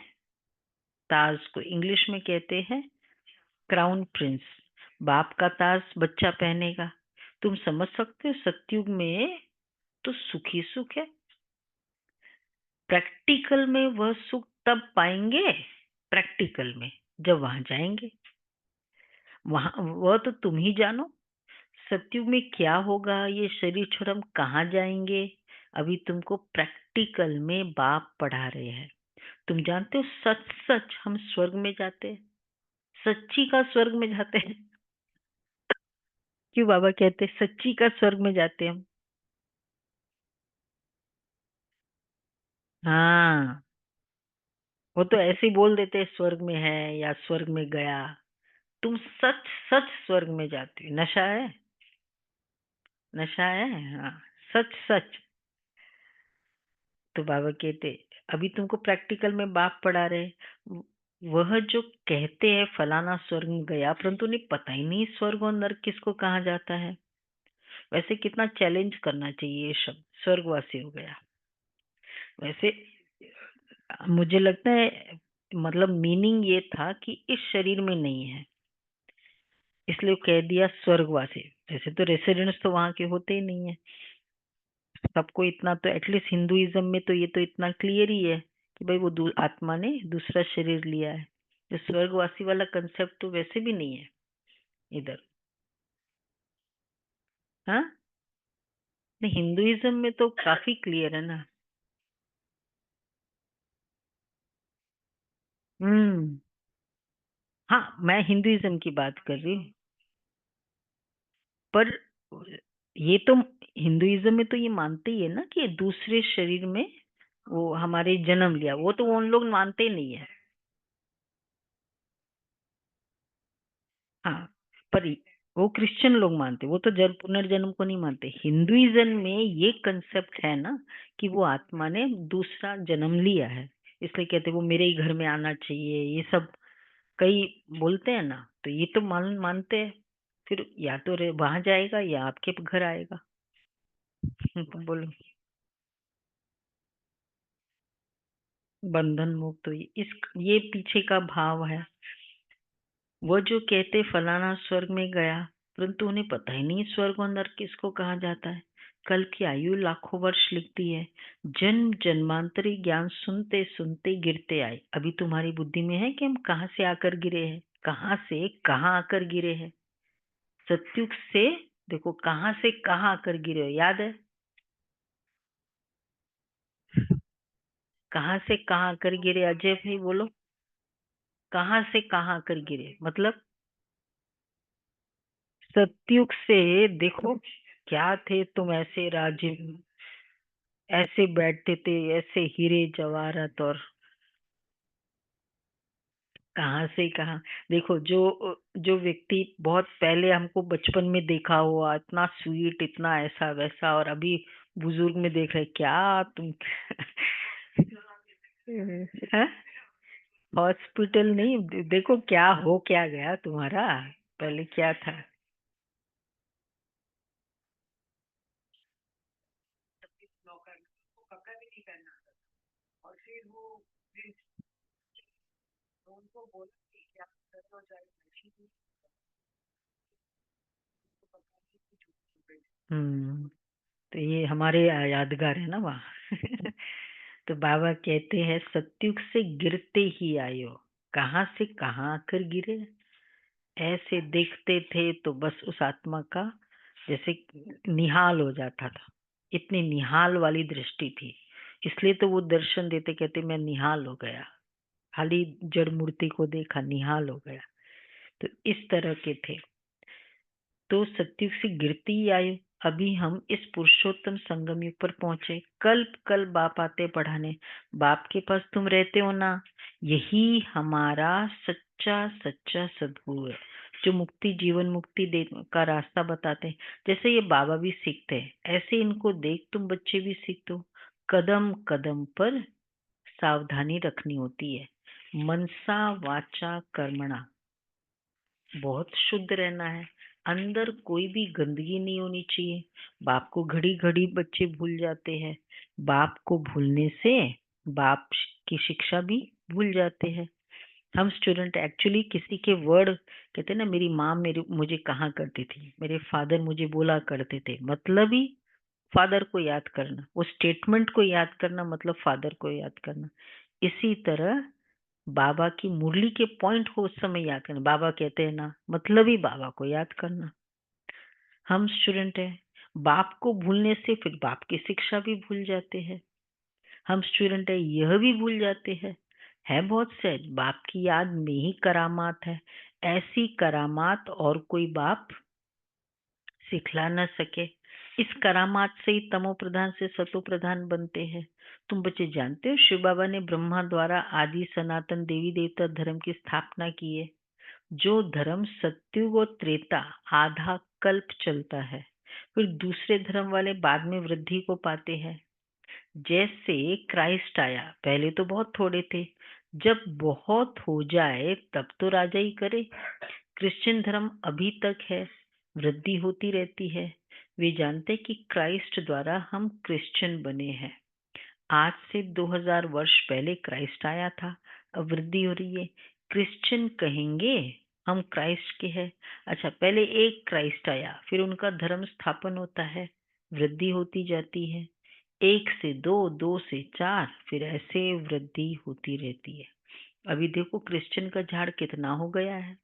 ताज को इंग्लिश में कहते हैं क्राउन प्रिंस। बाप का ताज बच्चा पहनेगा। तुम समझ सकते हो सतयुग में तो सुख ही सुख है। प्रैक्टिकल में वह सुख तब पाएंगे, प्रैक्टिकल में जब वहां जाएंगे। वहां वह तो तुम ही जानो सतयुग में क्या होगा, ये शरीर छोड़ हम कहाँ जाएंगे। अभी तुमको प्रैक्टिकल में बाप पढ़ा रहे हैं। तुम जानते हो सच सच हम स्वर्ग में जाते हैं, सच्ची का स्वर्ग में जाते हैं। क्यों बाबा कहते हैं सच्ची का स्वर्ग में जाते हैं हम? हाँ, वो तो ऐसे ही बोल देते हैं स्वर्ग में है या स्वर्ग में गया। तुम सच सच स्वर्ग में जाते हो। नशा है, नशा है, हाँ, सच सच। तो बाबा कहते अभी तुमको प्रैक्टिकल में बाप पढ़ा रहे, वह जो कहते हैं फलाना स्वर्ग में गया परंतु उन्हें पता ही नहीं स्वर्ग और नर्क किसको कहा जाता है। वैसे कितना चैलेंज करना चाहिए ये शब्द स्वर्गवासी हो गया। वैसे मुझे लगता है मतलब मीनिंग ये था कि इस शरीर में नहीं है, इसलिए कह दिया स्वर्गवासी। जैसे तो रेसिडेंट्स तो वहां के होते ही नहीं है सबको। इतना तो एटलीस्ट हिंदुइज्म में तो ये तो इतना क्लियर ही है कि भाई वो आत्मा ने दूसरा शरीर लिया है। जो स्वर्गवासी वाला कंसेप्ट तो वैसे भी नहीं है इधर। हाँ, नहीं हिंदुइज्म में तो काफी क्लियर है ना। हम्म, हाँ मैं हिंदुइज्म की बात कर रही हूँ। पर ये तो हिंदुइज्म में तो ये मानते ही है ना कि दूसरे शरीर में वो हमारे जन्म लिया, वो तो उन लोग मानते ही नहीं है। हाँ, पर वो क्रिश्चियन लोग मानते, वो तो जन्म पुनर्जन्म को नहीं मानते। हिंदुइज्म में ये कंसेप्ट है ना कि वो आत्मा ने दूसरा जन्म लिया है, इसलिए कहते वो मेरे ही घर में आना चाहिए, ये सब कई बोलते हैं ना। तो ये तो मानते हैं। फिर या तो वहां जाएगा या आपके घर आएगा। बोलो, बंधन मुक्त हुई इस ये पीछे का भाव है। वो जो कहते फलाना स्वर्ग में गया परंतु उन्हें पता ही नहीं स्वर्ग और नरक किसको कहा जाता है। कल की आयु लाखों वर्ष लिखती है, जन्म जन्मांतरी ज्ञान सुनते सुनते गिरते आए। अभी तुम्हारी बुद्धि में है कि हम कहाँ से आकर गिरे हैं, कहाँ से कहाँ आकर गिरे हैं। सतयुग से देखो कहाँ से कहाँ आकर गिरे हो, याद है? कहाँ से कहाँ आकर गिरे अजय भाई बोलो, कहाँ से कहाँ आकर गिरे मतलब? सतयुग से देखो क्या थे तुम, ऐसे राज्य ऐसे बैठते थे, ऐसे हीरे जवाहरात, और कहाँ से कहाँ। देखो जो जो व्यक्ति बहुत पहले हमको बचपन में देखा हुआ, इतना स्वीट, इतना ऐसा वैसा, और अभी बुजुर्ग में देख रहे क्या तुम। हैं? हॉस्पिटल नहीं देखो क्या हो क्या गया तुम्हारा, पहले क्या था। तो ये हमारे यादगार है ना वहाँ। तो बाबा कहते हैं सत्युग से गिरते ही आयो, कहाँ से कहाँ आकर गिरे। ऐसे देखते थे तो बस उस आत्मा का जैसे निहाल हो जाता था, इतनी निहाल वाली दृष्टि थी। इसलिए तो वो दर्शन देते, कहते मैं निहाल हो गया, खाली जड़ मूर्ति को देखा, निहाल हो गया। तो इस तरह के थे। तो सत्युग से गिरती ही आए, अभी हम इस पुरुषोत्तम संगम युग पर पहुंचे। कल्प कल बाप आते पढ़ाने, बाप के पास तुम रहते हो ना, यही हमारा सच्चा सच्चा सद्गुरु है, जो मुक्ति जीवन मुक्ति का रास्ता बताते हैं। जैसे ये बाबा भी सीखते हैं, ऐसे इनको देख तुम बच्चे भी सीखते हो। कदम कदम पर सावधानी रखनी होती है। मनसा वाचा कर्मणा, बहुत शुद्ध रहना है। अंदर कोई भी गंदगी नहीं होनी चाहिए। बाप को घड़ी घड़ी बच्चे भूल जाते हैं। बाप को भूलने से बाप की शिक्षा भी भूल जाते हैं। हम स्टूडेंट एक्चुअली किसी के वर्ड कहते हैं ना, मेरी माँ मुझे कहा करती थी, मेरे फादर मुझे बोला करते थे, मतलब ही फादर को याद करना, वो स्टेटमेंट को याद करना मतलब फादर को याद करना। इसी तरह बाबा की मुरली के पॉइंट को उस समय याद करना, बाबा कहते हैं ना मतलब ही बाबा को याद करना। हम स्टूडेंट हैं, बाप को भूलने से फिर बाप की शिक्षा भी भूल जाते हैं। हम स्टूडेंट है, यह भी भूल जाते हैं। है बहुत सहज, बाप की याद में ही करामात है। ऐसी करामात और कोई बाप सिखला न सके। इस करामात से ही तमो प्रधान से सतो प्रधान बनते हैं। तुम बच्चे जानते हो शिव बाबा ने ब्रह्मा द्वारा आदि सनातन देवी देवता धर्म की स्थापना की है। जो धर्म सत्युग और त्रेता आधा कल्प चलता है, फिर दूसरे धर्म वाले बाद में वृद्धि को पाते हैं। जैसे क्राइस्ट आया, पहले तो बहुत थोड़े थे, जब बहुत हो जाए तब तो राजा ही करे। क्रिश्चियन धर्म अभी तक है, वृद्धि होती रहती है। वे जानते कि क्राइस्ट द्वारा हम क्रिश्चियन बने हैं। आज से 2000 वर्ष पहले क्राइस्ट आया था, अब वृद्धि हो रही है। क्रिश्चियन कहेंगे हम क्राइस्ट के हैं। अच्छा, पहले एक क्राइस्ट आया, फिर उनका धर्म स्थापन होता है, वृद्धि होती जाती है। 1 से 2, 2 से 4, फिर ऐसे वृद्धि होती रहती है। अभी देखो क्रिश्चियन का झाड़ कितना हो गया है।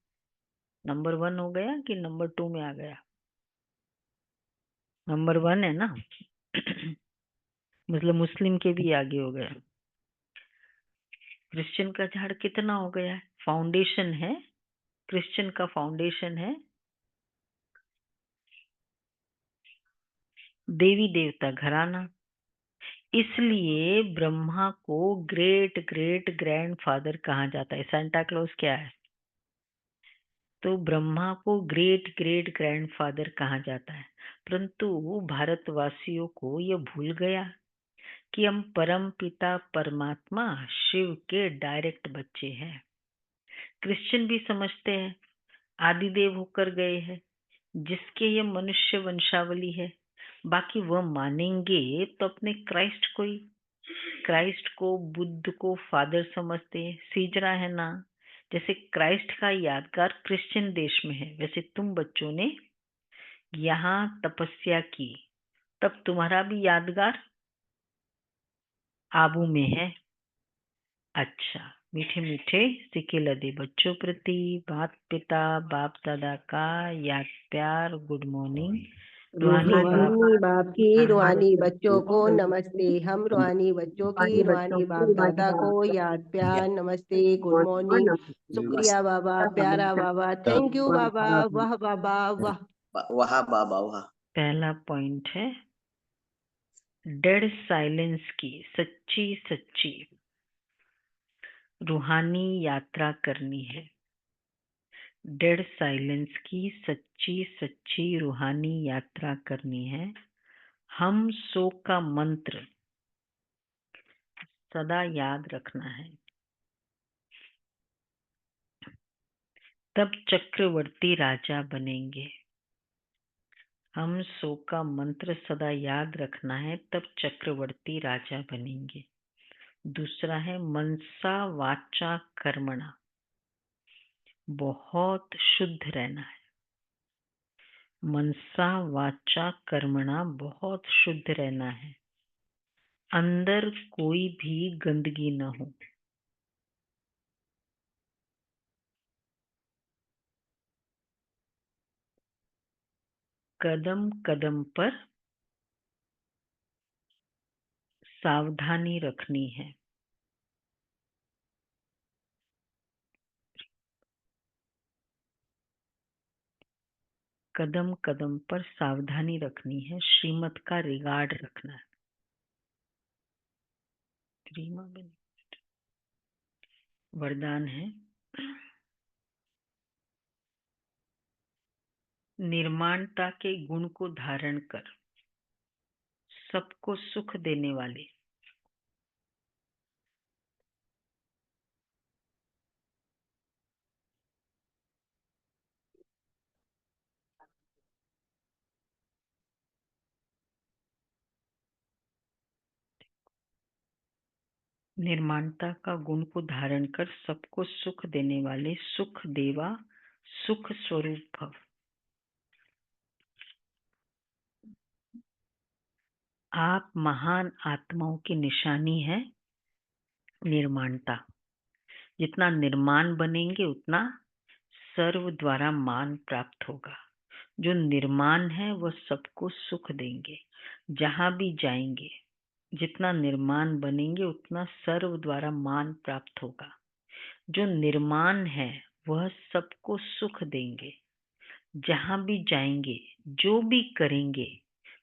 नंबर 1 हो गया कि नंबर 2 में आ गया? नंबर 1 है ना। मतलब मुस्लिम के भी आगे हो गया। क्रिश्चियन का झाड़ कितना हो गया है? फाउंडेशन है, क्रिश्चियन का फाउंडेशन है देवी देवता घराना। इसलिए ब्रह्मा को ग्रेट ग्रेट ग्रैंडफादर कहा जाता है। सांता क्लॉज क्या है? तो ब्रह्मा को ग्रेट ग्रेट ग्रैंडफादर कहा जाता है। परंतु भारतवासियों को यह भूल गया कि हम परम पिता परमात्मा शिव के डायरेक्ट बच्चे हैं। क्रिश्चियन भी समझते हैं आदिदेव होकर गए हैं, जिसके ये मनुष्य वंशावली है। बाकी वह मानेंगे तो अपने क्राइस्ट को ही, क्राइस्ट को बुद्ध को फादर समझते हैं। सीजरा है ना, जैसे क्राइस्ट का यादगार क्रिश्चियन देश में है, वैसे तुम बच्चों ने यहाँ तपस्या की, तब तुम्हारा भी यादगार आबू में है। अच्छा, मीठे मीठे सिके लदे बच्चों प्रति माता पिता बाप दादा का याद प्यार गुड मॉर्निंग। रूहानी बाप की रूहानी बच्चों को नमस्ते। हम हम रूहानी बच्चों की रूहानी बाप दादा को याद प्यार नमस्ते गुड मॉर्निंग। शुक्रिया बाबा, प्यारा बाबा, थैंक यू बाबा, वाह बाबा वाह। वहा बाबा वहा। पहला पॉइंट है डेड साइलेंस की सच्ची सच्ची रूहानी यात्रा करनी है। डेड साइलेंस की सच्ची सच्ची रूहानी यात्रा करनी है। हम सो का मंत्र सदा याद रखना है, तब चक्रवर्ती राजा बनेंगे। हम सो का मंत्र सदा याद रखना है, तब चक्रवर्ती राजा बनेंगे। दूसरा है मनसा वाचा कर्मणा, बहुत शुद्ध रहना है। मनसा वाचा कर्मणा बहुत शुद्ध रहना है। अंदर कोई भी गंदगी न हो। कदम कदम पर सावधानी रखनी है। कदम कदम पर सावधानी रखनी है। श्रीमत का रिगार्ड रखना है। वरदान है, निर्माणता के गुण को धारण कर सबको सुख देने वाले निर्माणता का गुण को धारण कर सबको सुख देने वाले सुख देवा सुख स्वरूप भव। आप महान आत्माओं की निशानी है निर्माणता। जितना निर्माण बनेंगे उतना सर्व द्वारा मान प्राप्त होगा। जो निर्माण है वह सबको सुख देंगे जहां भी जाएंगे। जितना निर्माण बनेंगे उतना सर्व द्वारा मान प्राप्त होगा। जो निर्माण है वह सबको सुख देंगे जहां भी जाएंगे। जो भी करेंगे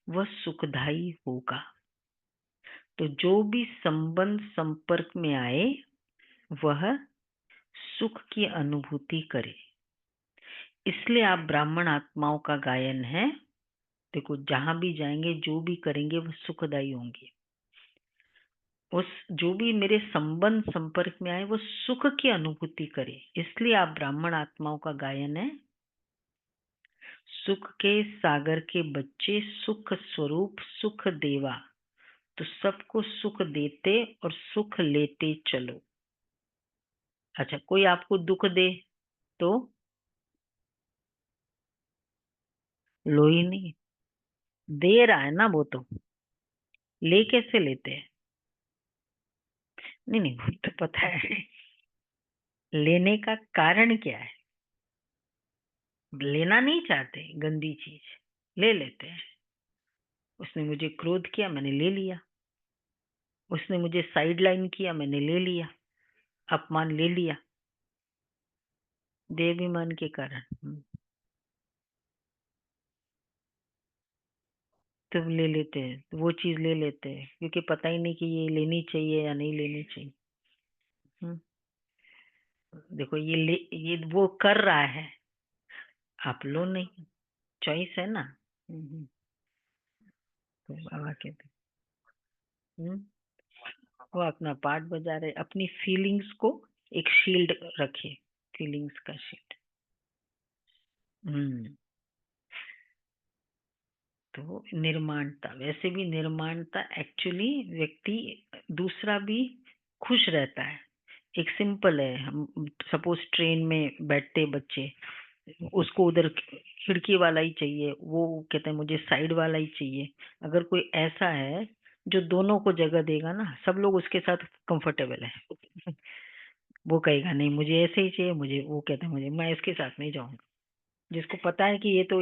वह सुखदायी होगा। तो जो भी संबंध संपर्क में आए वह सुख की अनुभूति करे। इसलिए आप ब्राह्मण आत्माओं का गायन है। देखो, जहां भी जाएंगे जो भी करेंगे वह सुखदायी होंगे। उस जो भी मेरे संबंध संपर्क में आए वो सुख की अनुभूति करे। इसलिए आप ब्राह्मण आत्माओं का गायन है। सुख के सागर के बच्चे सुख स्वरूप सुख देवा, तो सबको सुख देते और सुख लेते चलो। अच्छा, कोई आपको दुख दे तो लो ही नहीं। दे रहा है ना वो, तो ले कैसे लेते हैं? नहीं नहीं, वो तो पता है। लेने का कारण क्या है? लेना नहीं चाहते, गंदी चीज ले लेते हैं। उसने मुझे क्रोध किया, मैंने ले लिया। उसने मुझे साइड लाइन किया, मैंने ले लिया। अपमान ले लिया, देहाभिमान के कारण। तो ले लेते हैं, तो वो चीज ले लेते हैं क्योंकि पता ही नहीं कि ये लेनी चाहिए या नहीं लेनी चाहिए। देखो, ये वो कर रहा है, आप लो नहीं। चॉइस है ना। तो बाबा कहते वो अपना पार्ट बजा रहे। अपनी फीलिंग्स को एक शील्ड रखिए, फीलिंग्स का शील्ड। तो निर्माणता, वैसे भी निर्माणता एक्चुअली व्यक्ति दूसरा भी खुश रहता है। एक सिंपल है, हम सपोज ट्रेन में बैठते बच्चे, उसको उधर खिड़की वाला ही चाहिए, वो कहते हैं मुझे साइड वाला ही चाहिए। अगर कोई ऐसा है जो दोनों को जगह देगा ना, सब लोग उसके साथ कंफर्टेबल है। वो कहेगा नहीं मुझे ऐसे ही चाहिए, मुझे वो कहते हैं मैं इसके साथ नहीं जाऊंगा। जिसको पता है कि ये तो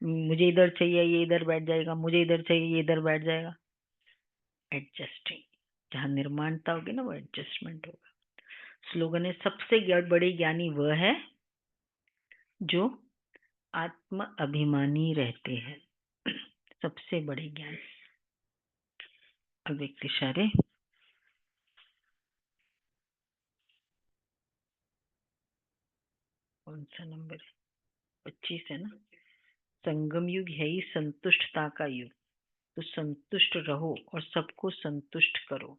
मुझे इधर चाहिए, ये इधर बैठ जाएगा, मुझे इधर चाहिए, ये इधर बैठ जाएगा। एडजस्टिंग, जहाँ निर्माणता होगी ना वो एडजस्टमेंट होगा। स्लोगन है, सबसे बड़े ज्ञानी वह है जो आत्म अभिमानी रहते हैं। सबसे बड़े ज्ञानी। अव्यक्त इशारे। कौन सा नंबर है? 25 है ना। संगम युग है ही संतुष्टता का युग। तो संतुष्ट रहो और सबको संतुष्ट करो।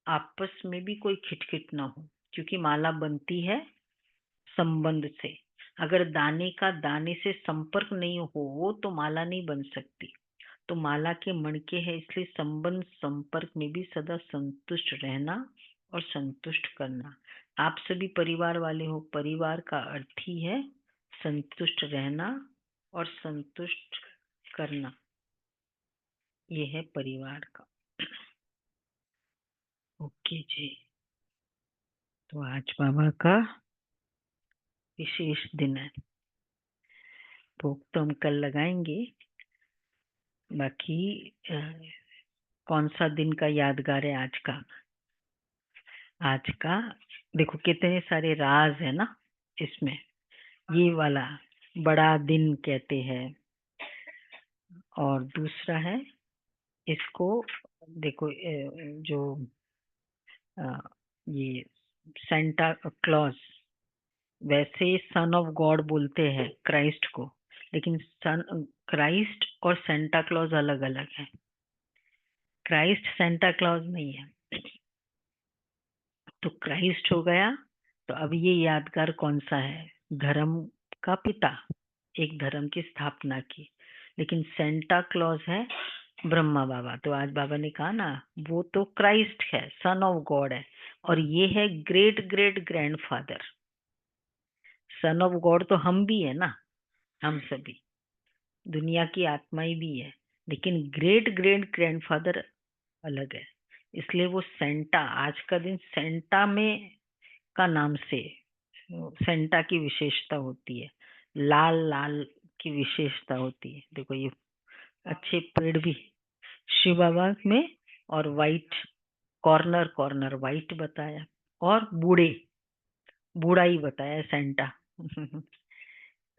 आपस में भी कोई खिटखिट ना हो, क्योंकि माला बनती है संबंध से। अगर दाने का दाने से संपर्क नहीं हो तो माला नहीं बन सकती। तो माला के मणके है, इसलिए संबंध संपर्क में भी सदा संतुष्ट रहना और संतुष्ट करना, आप सभी परिवार वाले हो। परिवार का अर्थ ही है संतुष्ट रहना और संतुष्ट करना, ये है परिवार का। ओके जी, तो आज बाबा का विशेष दिन है। भोग तो हम कल लगाएंगे, बाकी कौन सा दिन का यादगार है आज का? आज का देखो कितने सारे राज है ना इसमें। ये वाला बड़ा दिन कहते हैं, और दूसरा है इसको देखो जो ये सेंटा क्लॉज, वैसे सन ऑफ गॉड बोलते हैं क्राइस्ट को, लेकिन सन क्राइस्ट और सेंटा क्लॉज अलग अलग है। क्राइस्ट सेंटा क्लॉज नहीं है। तो क्राइस्ट हो गया। तो अब ये यादगार कौन सा है? धर्म का पिता, एक धर्म की स्थापना की। लेकिन सेंटा क्लॉज है ब्रह्मा बाबा। तो आज बाबा ने कहा ना, वो तो क्राइस्ट है, सन ऑफ गॉड है, और ये है great great grandfather. Son of God तो हम भी है ना, हम सभी दुनिया की आत्माएं भी है, लेकिन ग्रेट ग्रेट ग्रैंडफादर अलग है। इसलिए वो सेंटा, आज का दिन सेंटा में का नाम से सेंटा की विशेषता होती है। लाल लाल की विशेषता होती है। देखो ये अच्छे पेड़ भी शिव बाबा में, और वाइट कॉर्नर कॉर्नर वाइट बताया, और बूढ़े बूढ़ा ही बताया सेंटा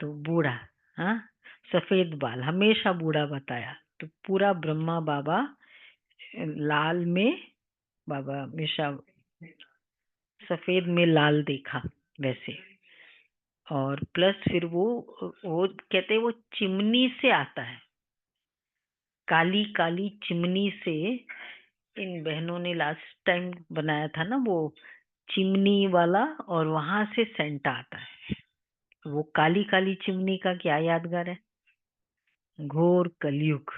तो बूढ़ा, हाँ, सफेद बाल हमेशा बूढ़ा बताया। तो पूरा ब्रह्मा बाबा लाल में, बाबा हमेशा सफेद में लाल देखा वैसे। और प्लस फिर वो कहते हैं वो चिमनी से आता है, काली काली चिमनी से। इन बहनों ने लास्ट टाइम बनाया था ना वो चिमनी वाला, और वहां से सेंटा आता है। वो काली काली चिमनी का क्या यादगार है? घोर कलयुग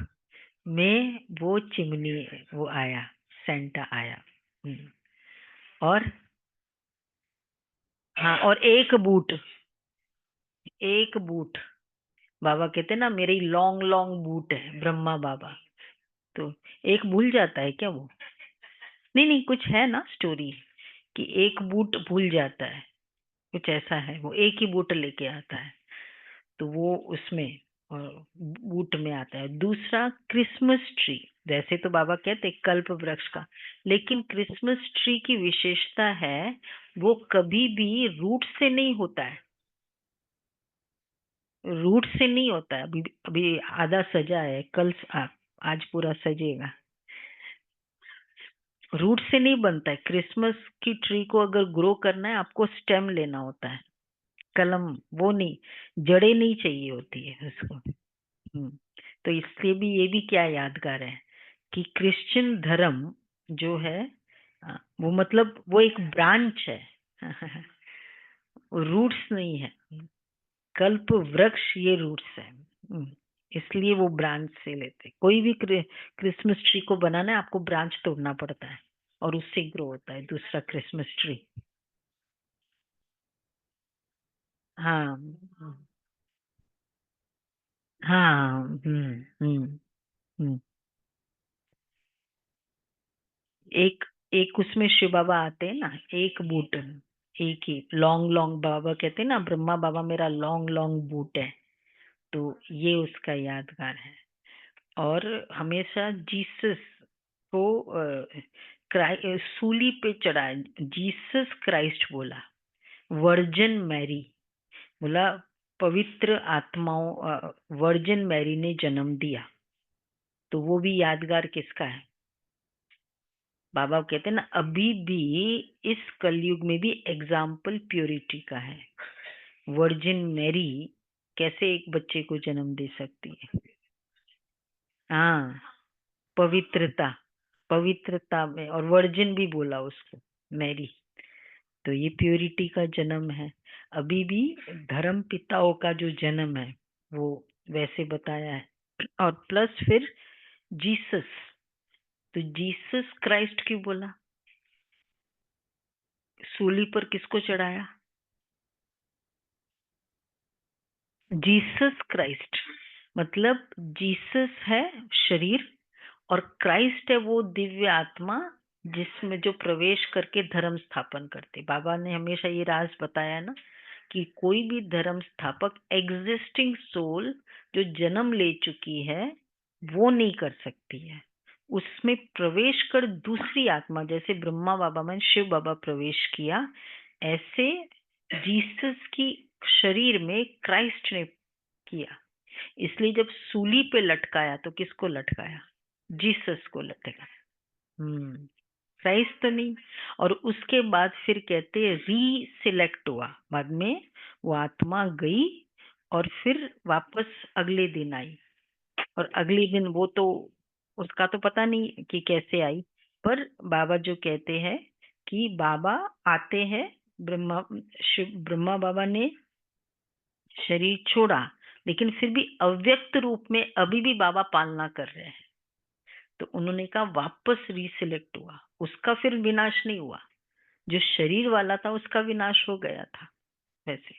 में वो चिमनी, वो आया, सेंटा आया। और हाँ, और एक बूट बाबा कहते ना, मेरी लॉन्ग लॉन्ग बूट है ब्रह्मा बाबा। तो एक भूल जाता है क्या वो? नहीं नहीं, कुछ है ना स्टोरी कि एक बूट भूल जाता है, कुछ ऐसा है। वो एक ही बूट लेके आता है, तो वो उसमें और बूट में आता है। दूसरा क्रिसमस ट्री, वैसे तो बाबा कहते कल्प वृक्ष का, लेकिन क्रिसमस ट्री की विशेषता है वो कभी भी रूट से नहीं होता है। रूट से नहीं होता है। अभी अभी आधा सजा है, कल आज पूरा सजेगा। रूट से नहीं बनता है। क्रिसमस की ट्री को अगर ग्रो करना है, आपको स्टेम लेना होता है, कलम, वो नहीं, जड़ें नहीं चाहिए होती है उसको। तो इसलिए भी ये भी क्या यादगार है कि क्रिश्चियन धर्म जो है, वो मतलब वो एक ब्रांच है रूट्स नहीं है। कल्प वृक्ष ये रूट्स है, इसलिए वो ब्रांच से लेते। कोई भी क्रिसमस ट्री को बनाना है, आपको ब्रांच तोड़ना पड़ता है, और उससे ग्रो होता है दूसरा क्रिसमस ट्री। हाँ हाँ, हम्म। एक एक उसमें शिव बाबा आते हैं ना, एक बूट, एक ही लॉन्ग लॉन्ग, बाबा कहते हैं ना ब्रह्मा बाबा मेरा लॉन्ग लॉन्ग बूट है। तो ये उसका यादगार है। और हमेशा जीसस को सूली पे चढ़ाया, जीसस क्राइस्ट बोला, वर्जिन मैरी बोला, पवित्र आत्माओं, वर्जिन मैरी ने जन्म दिया। तो वो भी यादगार किसका है? बाबा कहते हैं ना, अभी भी इस कलयुग में भी एग्जाम्पल प्योरिटी का है। वर्जिन मैरी कैसे एक बच्चे को जन्म दे सकती है? हाँ, पवित्रता, पवित्रता में, और वर्जिन भी बोला उसको, मैरी। तो ये प्योरिटी का जन्म है। अभी भी धर्म पिताओं का जो जन्म है वो वैसे बताया है। और प्लस फिर जीसस, तो जीसस क्राइस्ट क्यों बोला? सूली पर किसको चढ़ाया? Jesus Christ. मतलब जीसस है शरीर और क्राइस्ट है वो दिव्य आत्मा जिसमें जो प्रवेश करके धर्म स्थापन करते। बाबा ने हमेशा ये राज बताया ना कि कोई भी धर्म स्थापक एग्जिस्टिंग सोल जो जन्म ले चुकी है वो नहीं कर सकती है। उसमें प्रवेश कर दूसरी आत्मा, जैसे ब्रह्मा बाबा में शिव बाबा प्रवेश किया, ऐसे जीसस की शरीर में क्राइस्ट ने किया। इसलिए जब सूली पे लटकाया तो किसको लटकाया? जीसस को लटकाया। क्राइस्ट तो नहीं। और उसके बाद फिर कहते हैं रीसिलेक्ट हुआ। बाद में वो आत्मा गई और फिर वापस अगले दिन आई। और अगले दिन वो तो उसका तो पता नहीं कि कैसे आई, पर बाबा जो कहते हैं कि बाबा आते हैं, ब्रह्मा बाबा ने शरीर छोड़ा लेकिन फिर भी अव्यक्त रूप में अभी भी बाबा पालना कर रहे हैं। तो उन्होंने कहा वापस रीसिलेक्ट हुआ, उसका फिर विनाश नहीं हुआ। जो शरीर वाला था उसका विनाश हो गया था। वैसे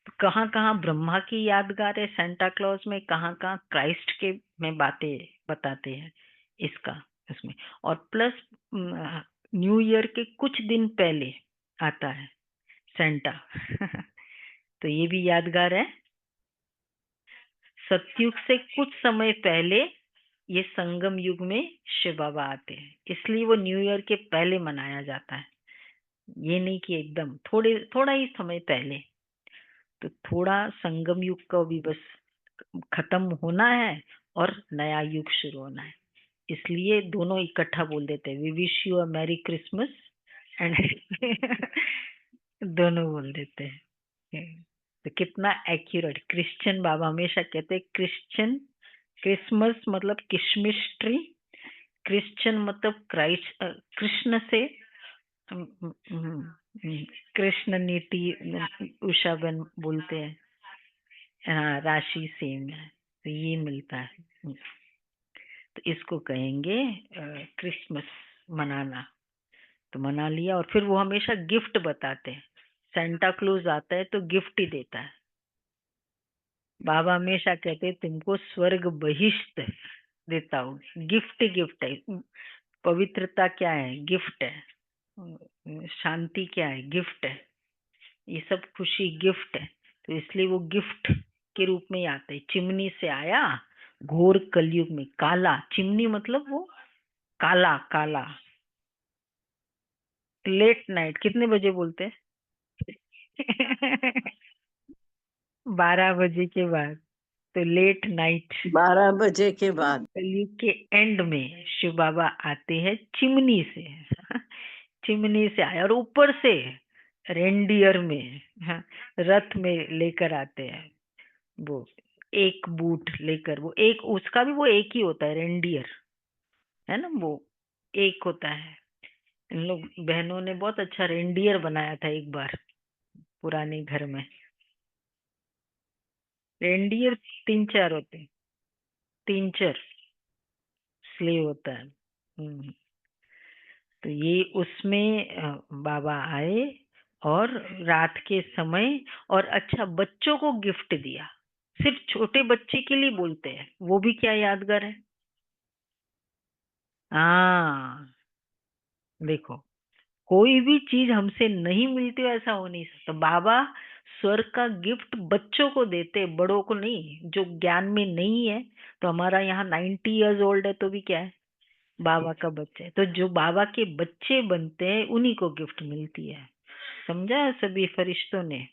तो कहाँ कहाँ ब्रह्मा की यादगार है सेंटा क्लॉज में, कहाँ कहाँ क्राइस्ट के में बातें बताते हैं इसका उसमें। और प्लस न्यू ईयर के कुछ दिन पहले आता है सेंटा तो ये भी यादगार है। सतयुग से कुछ समय पहले ये संगम युग में शिव बाबा आते हैं, इसलिए वो न्यू ईयर के पहले मनाया जाता है। ये नहीं कि एकदम थोड़ा ही समय पहले। तो थोड़ा संगम युग का भी बस खत्म होना है और नया युग शुरू होना है, इसलिए दोनों इकट्ठा बोल देते हैं, we wish you a merry Christmas and दोनों बोल देते हैं। तो कितना एक्यूरेट। क्रिश्चियन बाबा हमेशा कहते हैं क्रिश्चियन, क्रिसमस मतलब किशमिश ट्री, क्रिश्चियन मतलब क्राइस्ट, कृष्ण से कृष्ण नीति उषा बन बोलते हैं। हाँ, राशि सेम है तो ये मिलता है। तो इसको कहेंगे क्रिसमस मनाना। तो मना लिया और फिर वो हमेशा गिफ्ट बताते हैं। सेंटा क्लॉज आता है तो गिफ्ट ही देता है। बाबा हमेशा कहते हैं तुमको स्वर्ग बहिष्ठ देता हूँ, गिफ्ट गिफ्ट है। पवित्रता क्या है? गिफ्ट है। शांति क्या है? गिफ्ट है। ये सब खुशी गिफ्ट है। तो इसलिए वो गिफ्ट के रूप में ही आते हैं। चिमनी से आया घोर कलयुग में काला, चिमनी मतलब वो काला काला। लेट नाइट कितने बजे बोलते हैं? 12 बजे के बाद, तो लेट नाइट 12 बजे के बाद कलयुग के एंड में शिव बाबा आते हैं चिमनी से। चिमनी से आए और ऊपर से रेंडियर में, हाँ, रथ में लेकर आते हैं। वो एक बूट लेकर, वो एक उसका भी वो एक ही होता है, रेंडियर है ना, वो एक होता है। इन लोग बहनों ने बहुत अच्छा रेंडियर बनाया था एक बार पुराने घर में। रेंडियर 3-4 होते हैं, 3-4 स्लेव होता है। तो ये उसमें बाबा आए और रात के समय, और अच्छा बच्चों को गिफ्ट दिया। सिर्फ छोटे बच्चे के लिए बोलते हैं, वो भी क्या यादगार है। हाँ देखो, कोई भी चीज हमसे नहीं मिलती ऐसा हो नहीं सकता। बाबा स्वर्ग का गिफ्ट बच्चों को देते, बड़ों को नहीं, जो ज्ञान में नहीं है। तो हमारा यहाँ 90 इयर्स ओल्ड है तो भी क्या है, बाबा का बच्चा है। तो जो बाबा के बच्चे बनते हैं उन्हीं को गिफ्ट मिलती है। समझा? सभी फरिश्तों ने,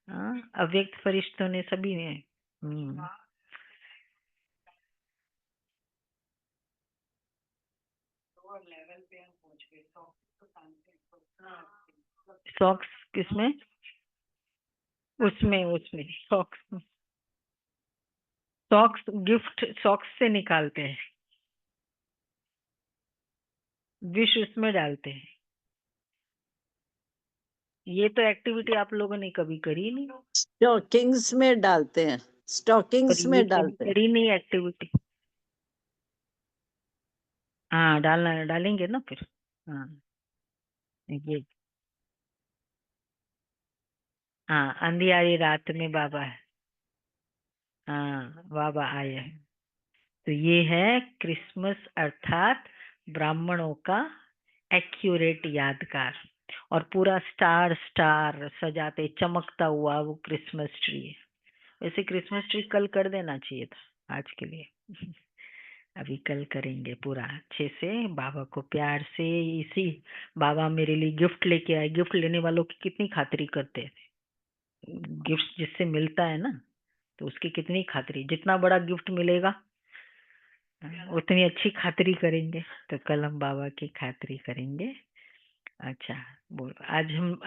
हाँ, अव्यक्त फरिश्तों ने, सभी ने। सॉक्स किसमें? उसमें उसमें सॉक्स, सॉक्स गिफ्ट सॉक्स से निकालते हैं, विश उसमें डालते हैं। ये तो एक्टिविटी आप लोगों ने कभी करी नहीं, स्टॉकिंग्स में डालते हैं, पर स्टॉकिंग्स ये में कभी डालते हैं। करी नहीं एक्टिविटी। हाँ डालना, डालेंगे ना फिर। हाँ ये हाँ, अंधियारी रात में बाबा है। हाँ, बाबा आए हैं। तो ये है क्रिसमस, अर्थात ब्राह्मणों का एक्यूरेट यादगार। और पूरा स्टार स्टार सजाते चमकता हुआ वो क्रिसमस ट्री है। वैसे क्रिसमस ट्री कल कर देना चाहिए था आज के लिए। अभी कल करेंगे पूरा अच्छे से, बाबा को प्यार से। इसी बाबा मेरे लिए गिफ्ट लेके आए। गिफ्ट लेने वालों की कितनी खातिरी करते हैं। गिफ्ट जिससे मिलता है ना, तो उसकी कितनी खातिरी। जितना बड़ा गिफ्ट मिलेगा उतनी अच्छी खातिरी करेंगे। तो कल हम बाबा की खातिरी करेंगे। अच्छा, बोल आज हम